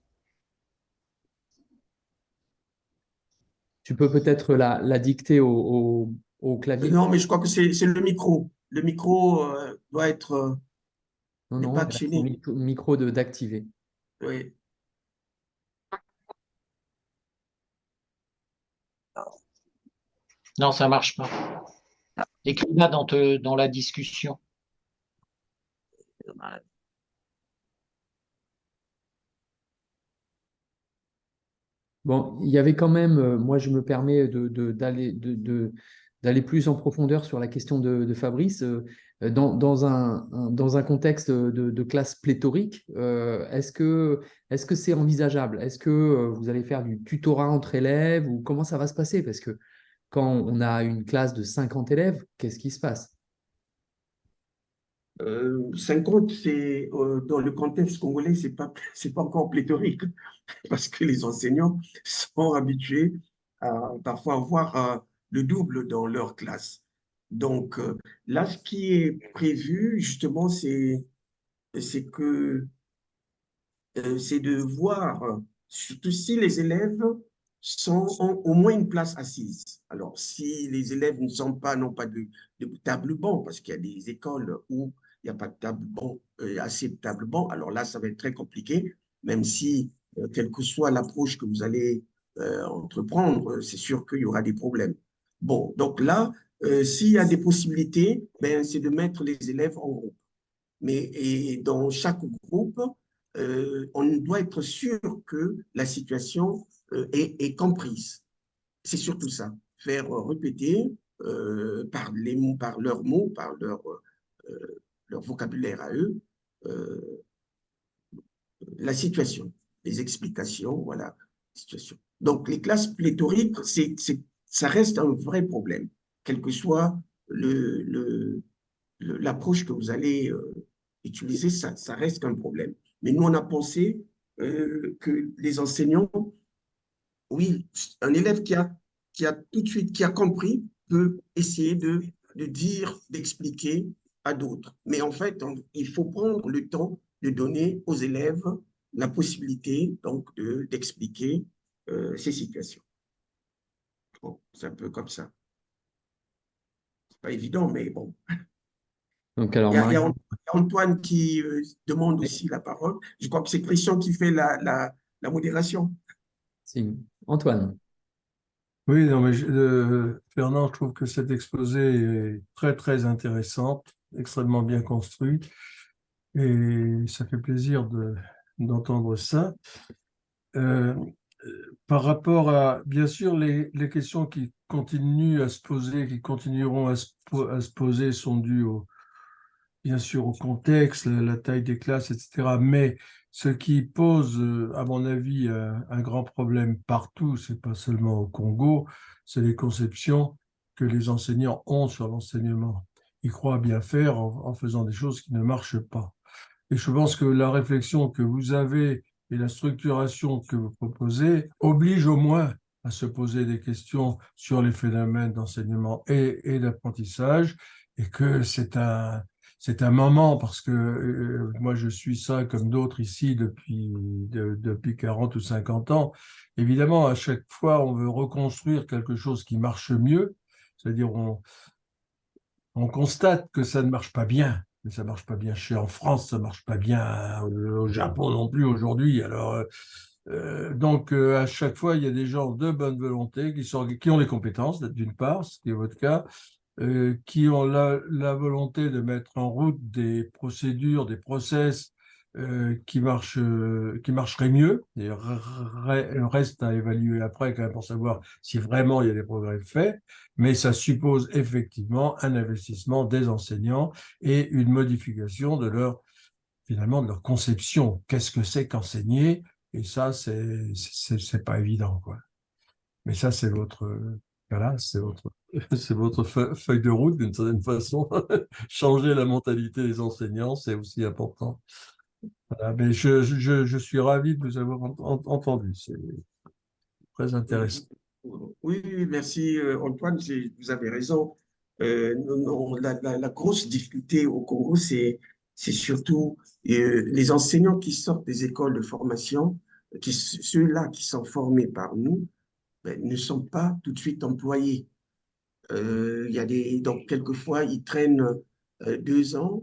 Tu peux peut-être la dicter au clavier? Non, mais je crois que c'est le micro. Le micro doit être, Non, n'est non, pas elle a son actionné. micro d'activer. Oui. Non, ça marche pas. Écris-la dans la discussion. Bon, il y avait quand même, moi je me permets d'aller plus en profondeur sur la question de Fabrice. Dans un contexte de classe pléthorique, est-ce que c'est envisageable? Est-ce que vous allez faire du tutorat entre élèves ou comment ça va se passer? Parce que quand on a une classe de 50 élèves, qu'est-ce qui se passe? 50, c'est dans le contexte congolais, c'est pas encore pléthorique parce que les enseignants sont habitués à parfois avoir le double dans leur classe. Donc là, ce qui est prévu, justement, c'est que c'est de voir, surtout si les élèves ont au moins une place assise. Alors, si les élèves n'ont pas de table banc, parce qu'il y a des écoles où il n'y a pas de table banc, assez de table banc, alors là, ça va être très compliqué, même si, quelle que soit l'approche que vous allez entreprendre, c'est sûr qu'il y aura des problèmes. Bon, donc là, s'il y a des possibilités, ben, c'est de mettre les élèves en groupe. Mais et dans chaque groupe, on doit être sûr que la situation est comprise. C'est surtout ça. Faire répéter par les mots, par leurs mots, par leur vocabulaire à eux, euh, la situation, les explications, voilà, la situation. Donc, les classes pléthoriques, ça reste un vrai problème, quel que soit l'approche que vous allez utiliser, ça reste un problème. Mais nous, on a pensé que les enseignants, oui, un élève qui a tout de suite, qui a compris, peut essayer de dire, d'expliquer à d'autres. Mais en fait, il faut prendre le temps de donner aux élèves la possibilité donc d'expliquer ces situations. Bon, c'est un peu comme ça. C'est pas évident, mais bon. Donc, alors, Il y Marie, a Antoine qui demande aussi la parole. Je crois que c'est Christian qui fait la modération. si. Antoine. Oui, non, mais Fernand, je trouve que cet exposé est très, très intéressant, extrêmement bien construit, et ça fait plaisir d'entendre ça. Euh, Par rapport à, bien sûr, les questions qui continuent à se poser, qui continueront à se poser sont dues bien sûr au contexte, la taille des classes, etc. Mais ce qui pose, à mon avis, un grand problème partout, c'est pas seulement au Congo, c'est les conceptions que les enseignants ont sur l'enseignement. Ils croient bien faire en faisant des choses qui ne marchent pas. Et je pense que la réflexion que vous avez et la structuration que vous proposez oblige au moins à se poser des questions sur les phénomènes d'enseignement et d'apprentissage, et que c'est un moment, parce que moi je suis ça comme d'autres ici depuis 40 ou 50 ans. Évidemment, à chaque fois, on veut reconstruire quelque chose qui marche mieux, c'est-à-dire on constate que ça ne marche pas bien. Mais ça marche pas bien chez en France, ça marche pas bien au Japon non plus aujourd'hui. Alors, donc, à chaque fois, il y a des gens de bonne volonté qui ont les compétences, d'une part, ce qui est votre cas, qui ont la volonté de mettre en route des procédures, des process qui marcheraient mieux. Et reste à évaluer après quand même pour savoir si vraiment il y a des progrès faits. Mais ça suppose effectivement un investissement des enseignants et une modification finalement, de leur conception. Qu'est-ce que c'est qu'enseigner? Et ça, c'est pas évident, quoi. Mais ça, voilà, c'est votre feuille de route d'une certaine façon. Changer la mentalité des enseignants, c'est aussi important. Voilà, mais je suis ravi de vous avoir entendu. C'est très intéressant. Oui, oui, merci Antoine, vous avez raison. Non, la grosse difficulté au Congo, c'est surtout les enseignants qui sortent des écoles de formation, ceux-là qui sont formés par nous, ben, ne sont pas tout de suite employés. Donc, quelquefois, ils traînent 2 ans,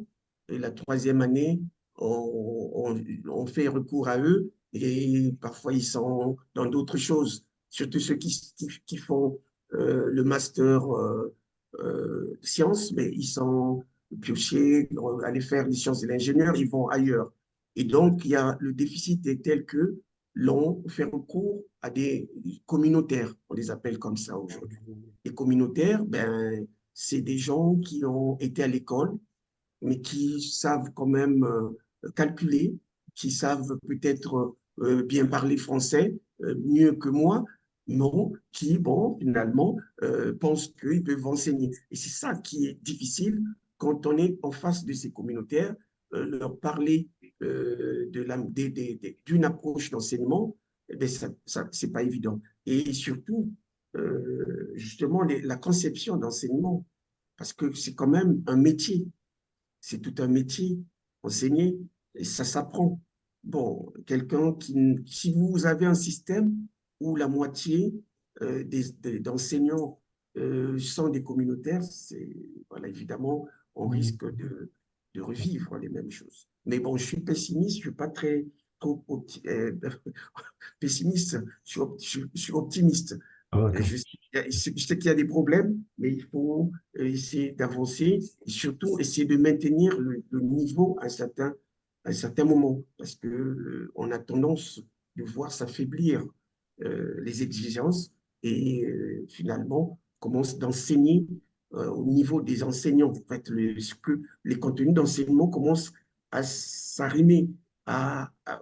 et la troisième année, on fait recours à eux, et parfois ils sont dans d'autres choses, surtout ceux qui font le master sciences, mais ils sont piochés, aller faire les sciences de l'ingénieur, ils vont ailleurs. Et donc, le déficit est tel que l'ont fait recours à des communautaires, on les appelle comme ça aujourd'hui. Les communautaires, ben, c'est des gens qui ont été à l'école, mais qui savent quand même calculer, qui savent peut-être bien parler français mieux que moi, non, qui, bon, finalement, pensent qu'ils peuvent enseigner. Et c'est ça qui est difficile quand on est en face de ces communautaires, leur parler d'une approche d'enseignement, eh c'est pas évident. Et surtout, justement, la conception d'enseignement, parce que c'est quand même un métier, c'est tout un métier, enseigner, et ça s'apprend. Bon, si vous avez un système où la moitié d'enseignants sont des communautaires, voilà, évidemment, on risque de revivre les mêmes choses. Mais bon, je suis pessimiste, je ne suis pas trop pessimiste, je suis optimiste. Ah, d'accord. Je sais qu'il y a des problèmes, mais il faut essayer d'avancer et surtout essayer de maintenir le niveau à un certain moment, parce que on a tendance de voir s'affaiblir les exigences et finalement commence d'enseigner au niveau des enseignants. En fait, les contenus d'enseignement commencent à s'arrimer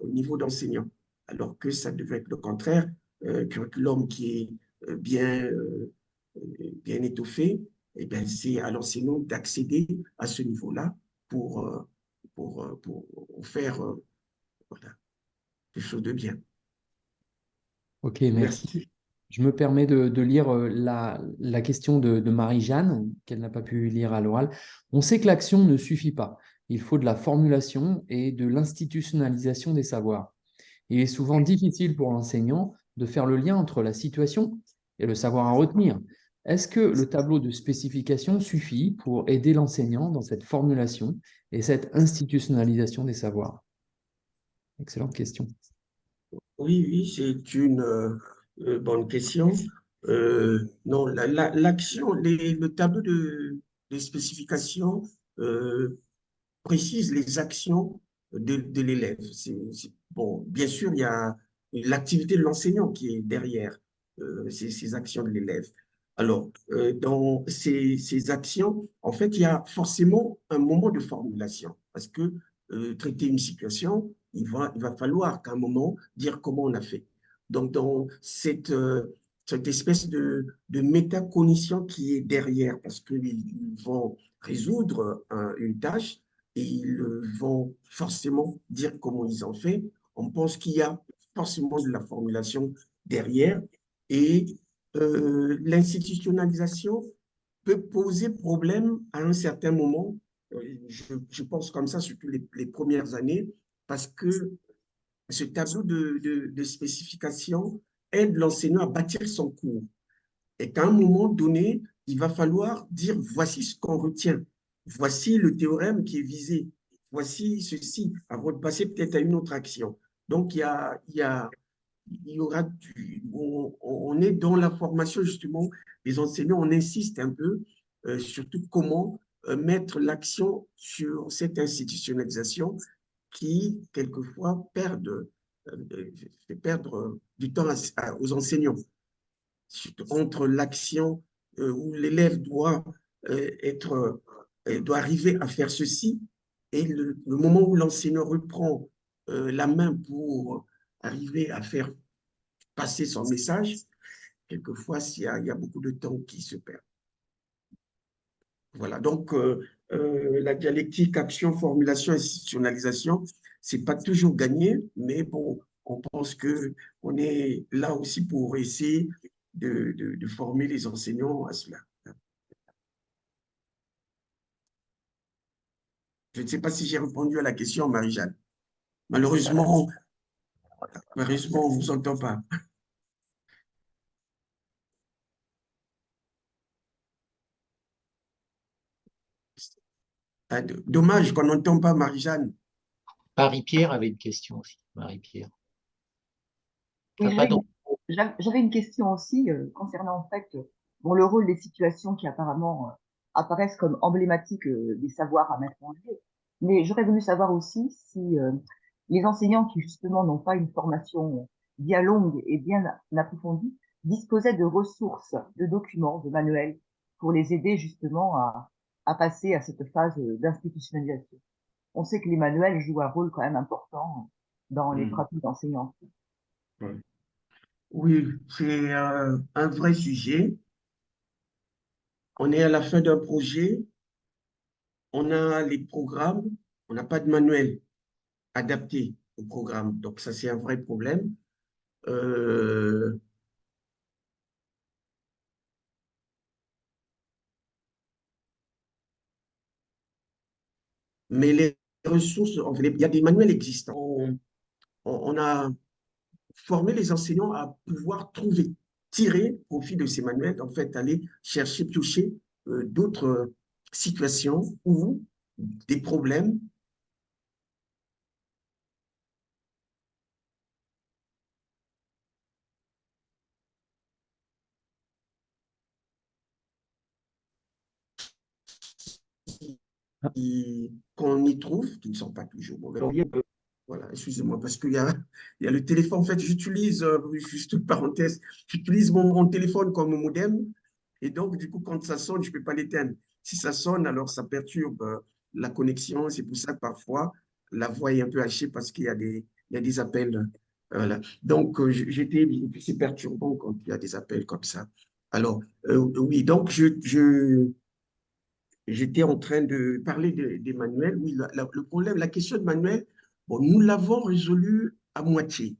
au niveau d'enseignants, alors que ça devait être le contraire, curriculum qui est bien, bien étoffé, et bien c'est à l'enseignant d'accéder à ce niveau-là pour faire voilà, quelque chose de bien. Ok, merci. Merci. Je me permets de lire la question de Marie-Jeanne, qu'elle n'a pas pu lire à l'oral. On sait que l'action ne suffit pas. Il faut de la formulation et de l'institutionnalisation des savoirs. Il est souvent difficile pour l'enseignant de faire le lien entre la situation et le savoir à retenir. Est-ce que le tableau de spécification suffit pour aider l'enseignant dans cette formulation et cette institutionnalisation des savoirs? Excellente question. Oui, oui, c'est une bonne question. Non, l'action, le tableau de spécification précise les actions de l'élève. Bon, bien sûr, il y a l'activité de l'enseignant qui est derrière ces actions de l'élève. Alors, dans ces actions, en fait, il y a forcément un moment de formulation parce que traiter une situation, il va falloir qu'à un moment dire comment on a fait. Donc, dans cette espèce de métacognition qui est derrière, parce qu'ils vont résoudre une tâche, et ils vont forcément dire comment ils ont fait. On pense qu'il y a forcément de la formulation derrière et l'institutionnalisation peut poser problème à un certain moment. Je pense comme ça, surtout les premières années, parce que ce tableau de spécification aide l'enseignant à bâtir son cours. Et qu'à un moment donné, il va falloir dire voici ce qu'on retient, voici le théorème qui est visé, voici ceci, avant de passer peut-être à une autre action. Donc, il y aura on est dans la formation justement des enseignants, on insiste un peu surtout comment mettre l'action sur cette institutionnalisation qui, quelquefois, fait perdre du temps aux enseignants entre l'action où l'élève doit arriver à faire ceci et le moment où l'enseignant reprend la main pour arriver à faire passer son message, quelquefois, il y a beaucoup de temps qui se perd. Voilà, donc la dialectique action, formulation, institutionnalisation, c'est pas toujours gagné, mais bon, on pense qu'on est là aussi pour essayer de former les enseignants à cela. Je ne sais pas si j'ai répondu à la question, Marie-Jeanne. Malheureusement, on ne vous entend pas. Dommage qu'on n'entend pas Marie-Jeanne. Marie-Pierre avait une question aussi. Marie-Pierre. Oui, Pardon. j'avais une question aussi concernant en fait bon, le rôle des situations qui apparemment apparaissent comme emblématiques des savoirs à mettre en jeu. Mais j'aurais voulu savoir aussi si les enseignants qui justement n'ont pas une formation bien longue et bien approfondie, disposaient de ressources, de documents, de manuels pour les aider justement à passer à cette phase d'institutionnalisation. On sait que les manuels jouent un rôle quand même important dans les pratiques d'enseignants. Oui, c'est un vrai sujet. On est à la fin d'un projet, on a les programmes, on n'a pas de manuel adapté au programme. Donc ça, c'est un vrai problème. Euh, mais les ressources, en fait, il y a des manuels existants. On a formé les enseignants à pouvoir trouver, tirer profit de ces manuels, en fait, aller chercher, piocher d'autres situations ou des problèmes qu'on y trouve, qui ne sont pas toujours mauvais. Voilà, excusez-moi, parce il y a le téléphone. En fait, j'utilise, juste une parenthèse, j'utilise mon téléphone comme modem. Et donc, du coup, quand ça sonne, je ne peux pas l'éteindre. Si ça sonne, alors ça perturbe la connexion. C'est pour ça que parfois, la voix est un peu hachée parce il y a des appels. Voilà. Donc, c'est perturbant quand il y a des appels comme ça. Alors, oui, donc j'étais en train de parler des manuels. Oui, le problème, la question de manuel, bon, nous l'avons résolu à moitié.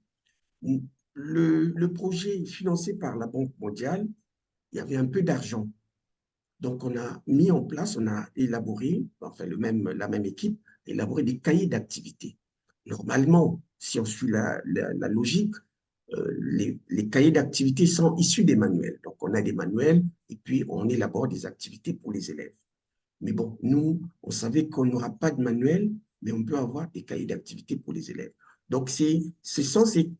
Le projet financé par la Banque mondiale, il y avait un peu d'argent. Donc, on a mis en place, on a élaboré, enfin, la même équipe, élaboré des cahiers d'activité. Normalement, si on suit la logique, les cahiers d'activité sont issus des manuels. Donc, on a des manuels et puis on élabore des activités pour les élèves. Mais bon, nous, on savait qu'on n'aura pas de manuel, mais on peut avoir des cahiers d'activité pour les élèves. Donc, ce sont ces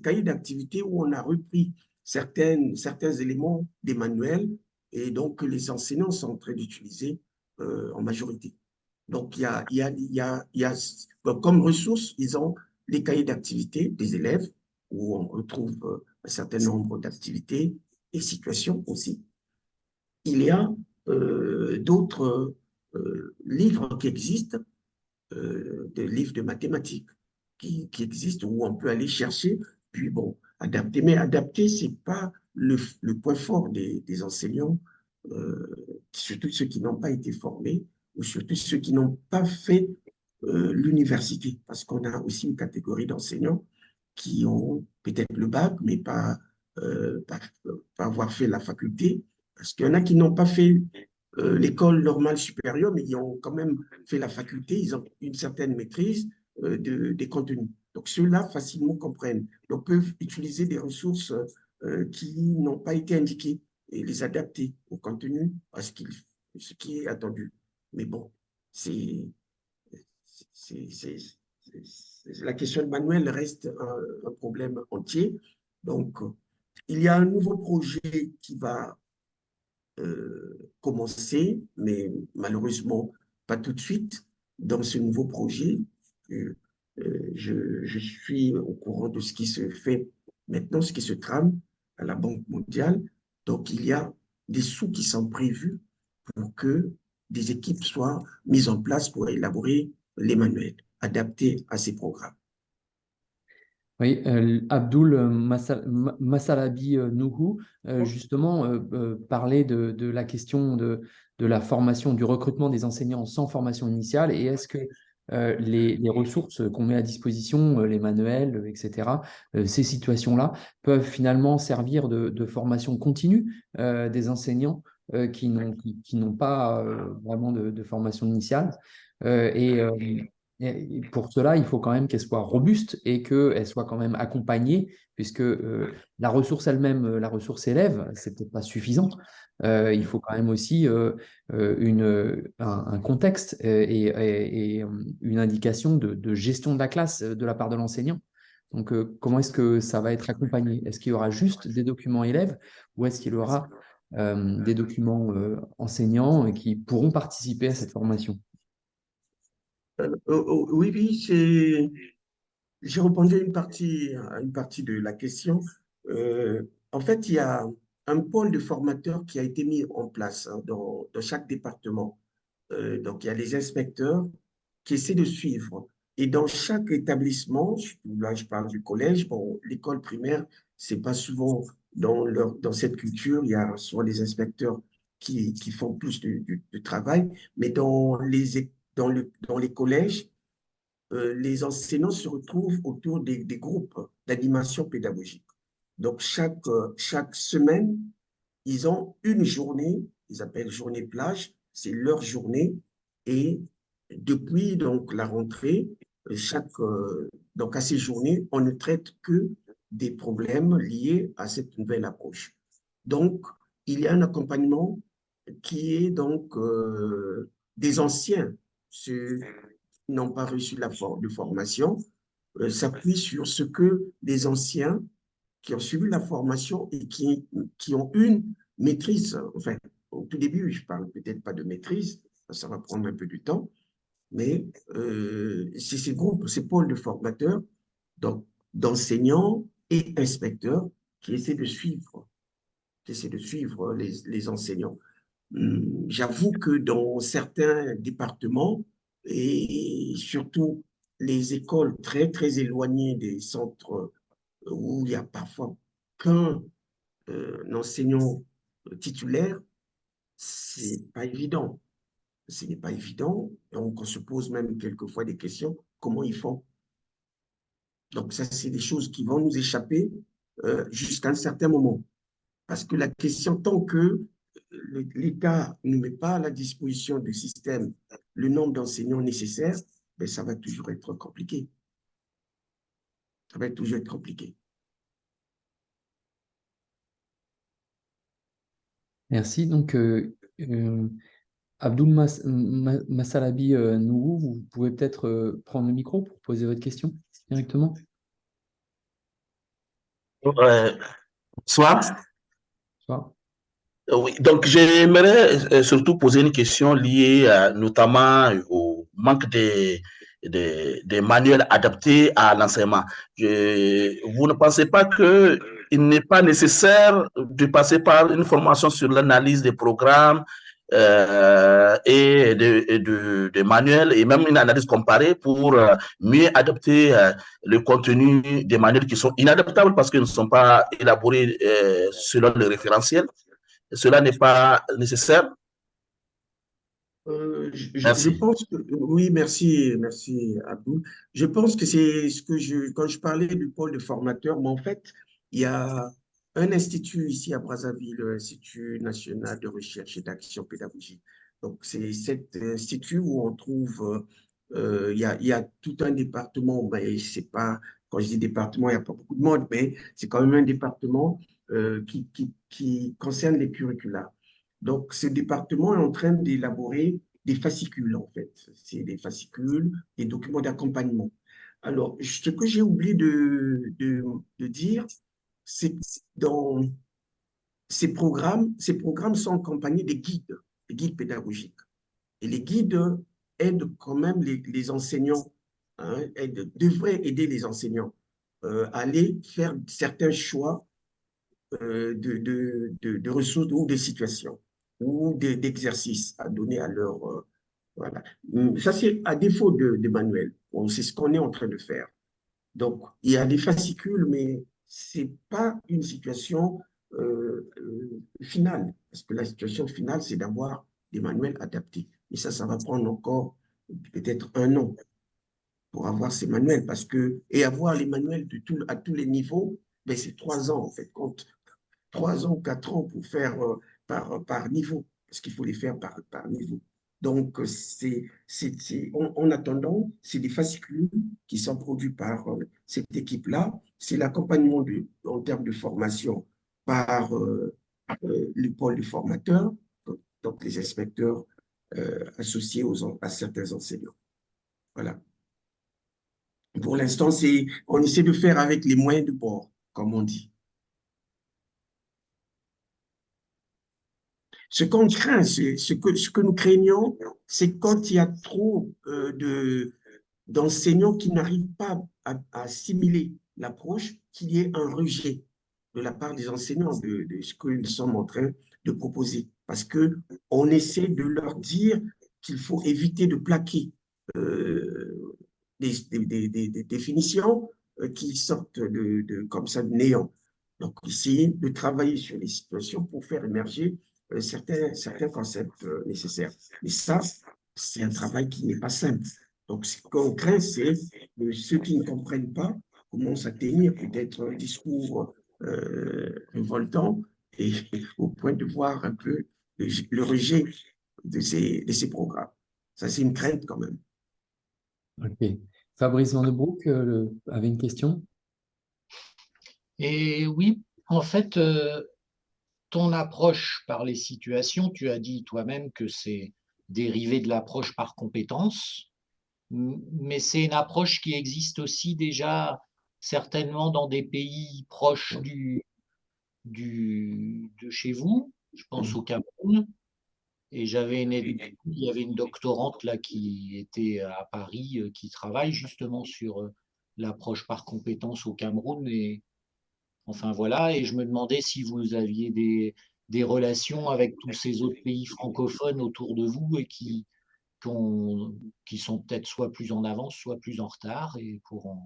cahiers d'activité où on a repris certains éléments des manuels et donc que les enseignants sont en train d'utiliser en majorité. Donc, comme ressource, ils ont les cahiers d'activité des élèves où on retrouve un certain nombre d'activités et situations aussi. Il y a d'autres livres qui existent, des livres de mathématiques qui existent où on peut aller chercher, puis bon, adapter. Mais adapter, ce n'est pas le point fort des enseignants, surtout ceux qui n'ont pas été formés ou surtout ceux qui n'ont pas fait l'université, parce qu'on a aussi une catégorie d'enseignants qui ont peut-être le bac, mais pas avoir fait la faculté, parce qu'il y en a qui n'ont pas fait l'école normale supérieure, mais ils ont quand même fait la faculté, ils ont une certaine maîtrise des contenus. Donc, ceux-là facilement comprennent. Donc, peuvent utiliser des ressources qui n'ont pas été indiquées et les adapter au contenu à ce qui est attendu. Mais bon, la question de manuel reste un problème entier. Donc, il y a un nouveau projet qui va commencer, mais malheureusement pas tout de suite. Dans ce nouveau projet, je suis au courant de ce qui se fait maintenant, ce qui se trame à la Banque mondiale. Donc, il y a des sous qui sont prévus pour que des équipes soient mises en place pour élaborer les manuels adaptés à ces programmes. Oui, Abdul Massalabi Nuhu, justement, parlait de la question de la formation, du recrutement des enseignants sans formation initiale. Et est-ce que les ressources qu'on met à disposition, les manuels, etc., ces situations-là peuvent finalement servir de formation continue des enseignants qui n'ont pas vraiment de formation initiale et pour cela, il faut quand même qu'elle soit robuste et qu'elle soit quand même accompagnée, puisque la ressource elle-même, la ressource élève, c'est peut-être pas suffisant. Il faut quand même aussi un contexte et une indication de gestion de la classe de la part de l'enseignant. Donc, comment est-ce que ça va être accompagné? Est-ce qu'il y aura juste des documents élèves ou est-ce qu'il y aura des documents enseignants qui pourront participer à cette formation? Oui, oui, j'ai répondu à une partie de la question. En fait, il y a un pôle de formateurs qui a été mis en place hein, dans chaque département. Donc, il y a les inspecteurs qui essaient de suivre. Et dans chaque établissement, là je parle du collège, bon, l'école primaire, c'est pas souvent dans cette culture, il y a souvent les inspecteurs qui font plus de travail, mais dans les collèges, les enseignants se retrouvent autour des groupes d'animation pédagogique. Donc, chaque semaine, ils ont une journée, ils appellent journée plage, c'est leur journée. Et depuis donc, la rentrée, donc à ces journées, on ne traite que des problèmes liés à cette nouvelle approche. Donc, il y a un accompagnement qui est donc des anciens, ceux qui n'ont pas reçu de formation, s'appuie sur ce que les anciens qui ont suivi la formation et qui ont une maîtrise. Enfin, au tout début, je parle peut-être pas de maîtrise, ça va prendre un peu de temps, mais c'est ces groupes, ces pôles de formateurs, donc d'enseignants et inspecteurs qui essaient de suivre les enseignants. J'avoue que dans certains départements, et surtout les écoles très, très éloignées des centres où il y a parfois qu'un enseignant titulaire, c'est pas évident. Ce n'est pas évident. Donc, on se pose même quelquefois des questions. Comment ils font? Donc, ça, c'est des choses qui vont nous échapper jusqu'à un certain moment. Parce que la question, tant que l'État ne met pas à la disposition du système le nombre d'enseignants nécessaires, ben, ça va toujours être compliqué. Ça va toujours être compliqué. Merci. Donc, Abdoul Massalabi Nourou, vous pouvez peut-être prendre le micro pour poser votre question directement. Soit. Bonsoir. Oui, donc j'aimerais surtout poser une question liée notamment au manque des manuels adaptés à l'enseignement. Vous ne pensez pas qu'il n'est pas nécessaire de passer par une formation sur l'analyse des programmes et des manuels et même une analyse comparée pour mieux adapter le contenu des manuels qui sont inadaptables parce qu'ils ne sont pas élaborés selon le référentiel? Cela n'est pas nécessaire? Je Merci. pense que, oui, merci Abdou. Je pense que c'est ce que quand je parlais du pôle de formateurs, mais en fait, il y a un institut ici à Brazzaville, l'Institut national de recherche et d'action pédagogique. Donc, c'est cet institut où on trouve, il y a tout un département, mais c'est pas, quand je dis département, il n'y a pas beaucoup de monde, mais c'est quand même un département qui concerne les curricula. Donc, ce département est en train d'élaborer des fascicules, en fait. C'est des fascicules, des documents d'accompagnement. Alors, ce que j'ai oublié de dire, c'est que dans ces programmes sont accompagnés des guides pédagogiques. Et les guides aident quand même les enseignants, hein, devraient aider les enseignants à aller faire certains choix de ressources ou de situations ou d'exercices à donner à leur... voilà. Ça, c'est à défaut de manuel. C'est ce qu'on est en train de faire. Donc, il y a des fascicules, mais ce n'est pas une situation finale. Parce que la situation finale, c'est d'avoir des manuels adaptés. Et ça va prendre encore peut-être un an pour avoir ces manuels. Et avoir les manuels à tous les niveaux, ben, c'est 3 ans, en fait, compte 3 ans, 4 ans pour faire par niveau, parce qu'il faut les faire par niveau. Donc, en attendant, c'est des fascicules qui sont produits par cette équipe-là. C'est l'accompagnement en termes de formation par le pôle de formateurs, donc les inspecteurs associés à certains enseignants. Voilà. Pour l'instant, on essaie de faire avec les moyens de bord, comme on dit. Ce qu'on craint, ce que nous craignons, c'est quand il y a trop d'enseignants qui n'arrivent pas à assimiler l'approche, qu'il y ait un rejet de la part des enseignants de ce que nous sommes en train de proposer. Parce qu'on essaie de leur dire qu'il faut éviter de plaquer des définitions qui sortent comme ça de néant. Donc, essayer de travailler sur les situations pour faire émerger certains concepts nécessaires. Mais ça, c'est un travail qui n'est pas simple. Donc, ce qu'on craint, c'est que ceux qui ne comprennent pas commencent à tenir peut-être un discours révoltant et au point de voir un peu le rejet de ces programmes. Ça, c'est une crainte quand même. Ok. Fabrice Van de Broek avait une question. Et oui, en fait, ton approche par les situations, tu as dit toi-même que c'est dérivé de l'approche par compétence, mais c'est une approche qui existe aussi déjà certainement dans des pays proches de chez vous. Je pense au Cameroun. Et il y avait une doctorante là qui était à Paris, qui travaille justement sur l'approche par compétence au Cameroun. Et enfin voilà, et je me demandais si vous aviez des relations avec tous ces autres pays francophones autour de vous et qui sont peut-être soit plus en avance, soit plus en retard, et pour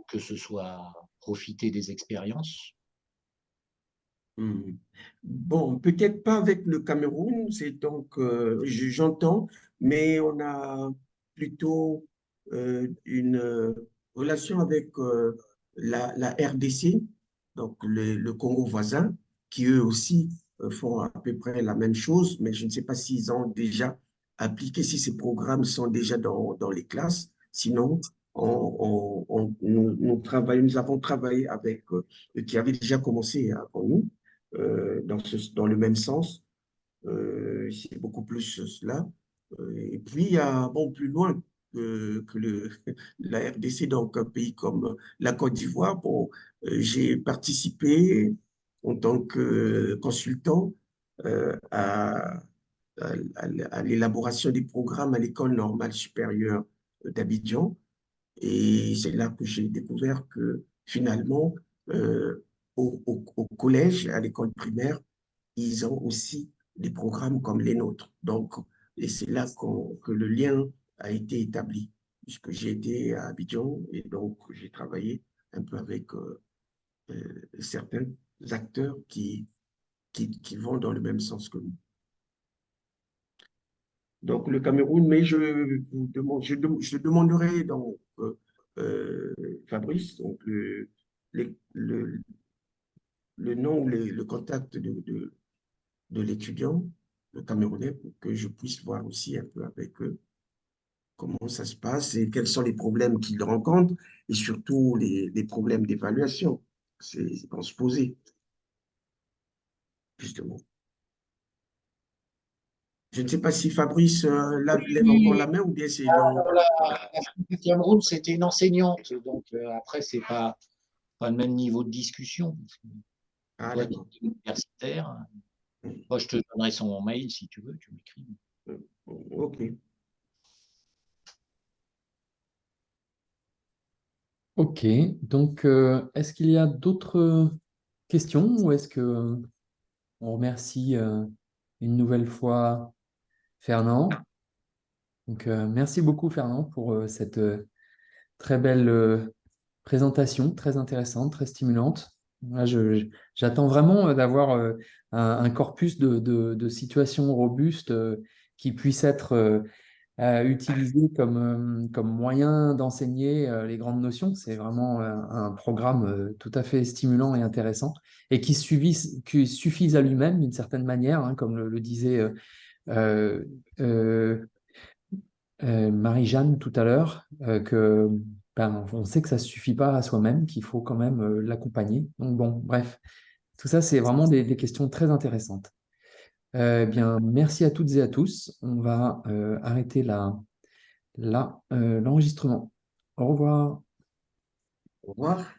que ce soit profiter des expériences. Bon, peut-être pas avec le Cameroun, c'est donc, j'entends, mais on a plutôt une relation avec la RDC, donc le Congo voisin, qui eux aussi font à peu près la même chose, mais je ne sais pas s'ils ont déjà appliqué, si ces programmes sont déjà dans les classes. Sinon, nous avons travaillé avec, qui avait déjà commencé avant nous, dans le même sens. C'est beaucoup plus cela. Et puis, il y a bon, plus loin que la RDC, donc un pays comme la Côte d'Ivoire. Bon, j'ai participé en tant que consultant à l'élaboration des programmes à l'École normale supérieure d'Abidjan. Et c'est là que j'ai découvert que finalement, au collège, à l'école primaire, ils ont aussi des programmes comme les nôtres. Donc, et c'est là que le lien a été établi, puisque j'ai été à Abidjan et donc j'ai travaillé un peu avec certains acteurs qui vont dans le même sens que nous. Donc, le Cameroun, mais je demanderai donc, Fabrice, donc le nom ou le contact de l'étudiant, le Camerounais, pour que je puisse voir aussi un peu avec eux comment ça se passe et quels sont les problèmes qu'ils rencontrent et surtout les problèmes d'évaluation. C'est pour se poser, justement. Je ne sais pas si Fabrice lève encore la main ou bien c'est dans... La fille du Cameroun, c'était une enseignante, donc après, c'est pas le même niveau de discussion. Ah, Toi, tu d'accord. es universitaire. Moi, je te donnerai son mail si tu veux, tu m'écris. OK. Ok, donc est-ce qu'il y a d'autres questions ou est-ce que on remercie une nouvelle fois Fernand? Donc merci beaucoup Fernand pour cette très belle présentation, très intéressante, très stimulante. Là, j'attends vraiment d'avoir un corpus de situations robustes qui puissent être utilisé comme moyen d'enseigner les grandes notions. C'est vraiment un programme tout à fait stimulant et intéressant et qui suffise à lui-même d'une certaine manière, hein, comme le disait euh, euh, Marie-Jeanne tout à l'heure, que on sait que ça ne suffit pas à soi-même, qu'il faut quand même l'accompagner. Donc bon, bref, tout ça, c'est vraiment des questions très intéressantes. Bien, merci à toutes et à tous. On va arrêter l'enregistrement. Au revoir. Au revoir.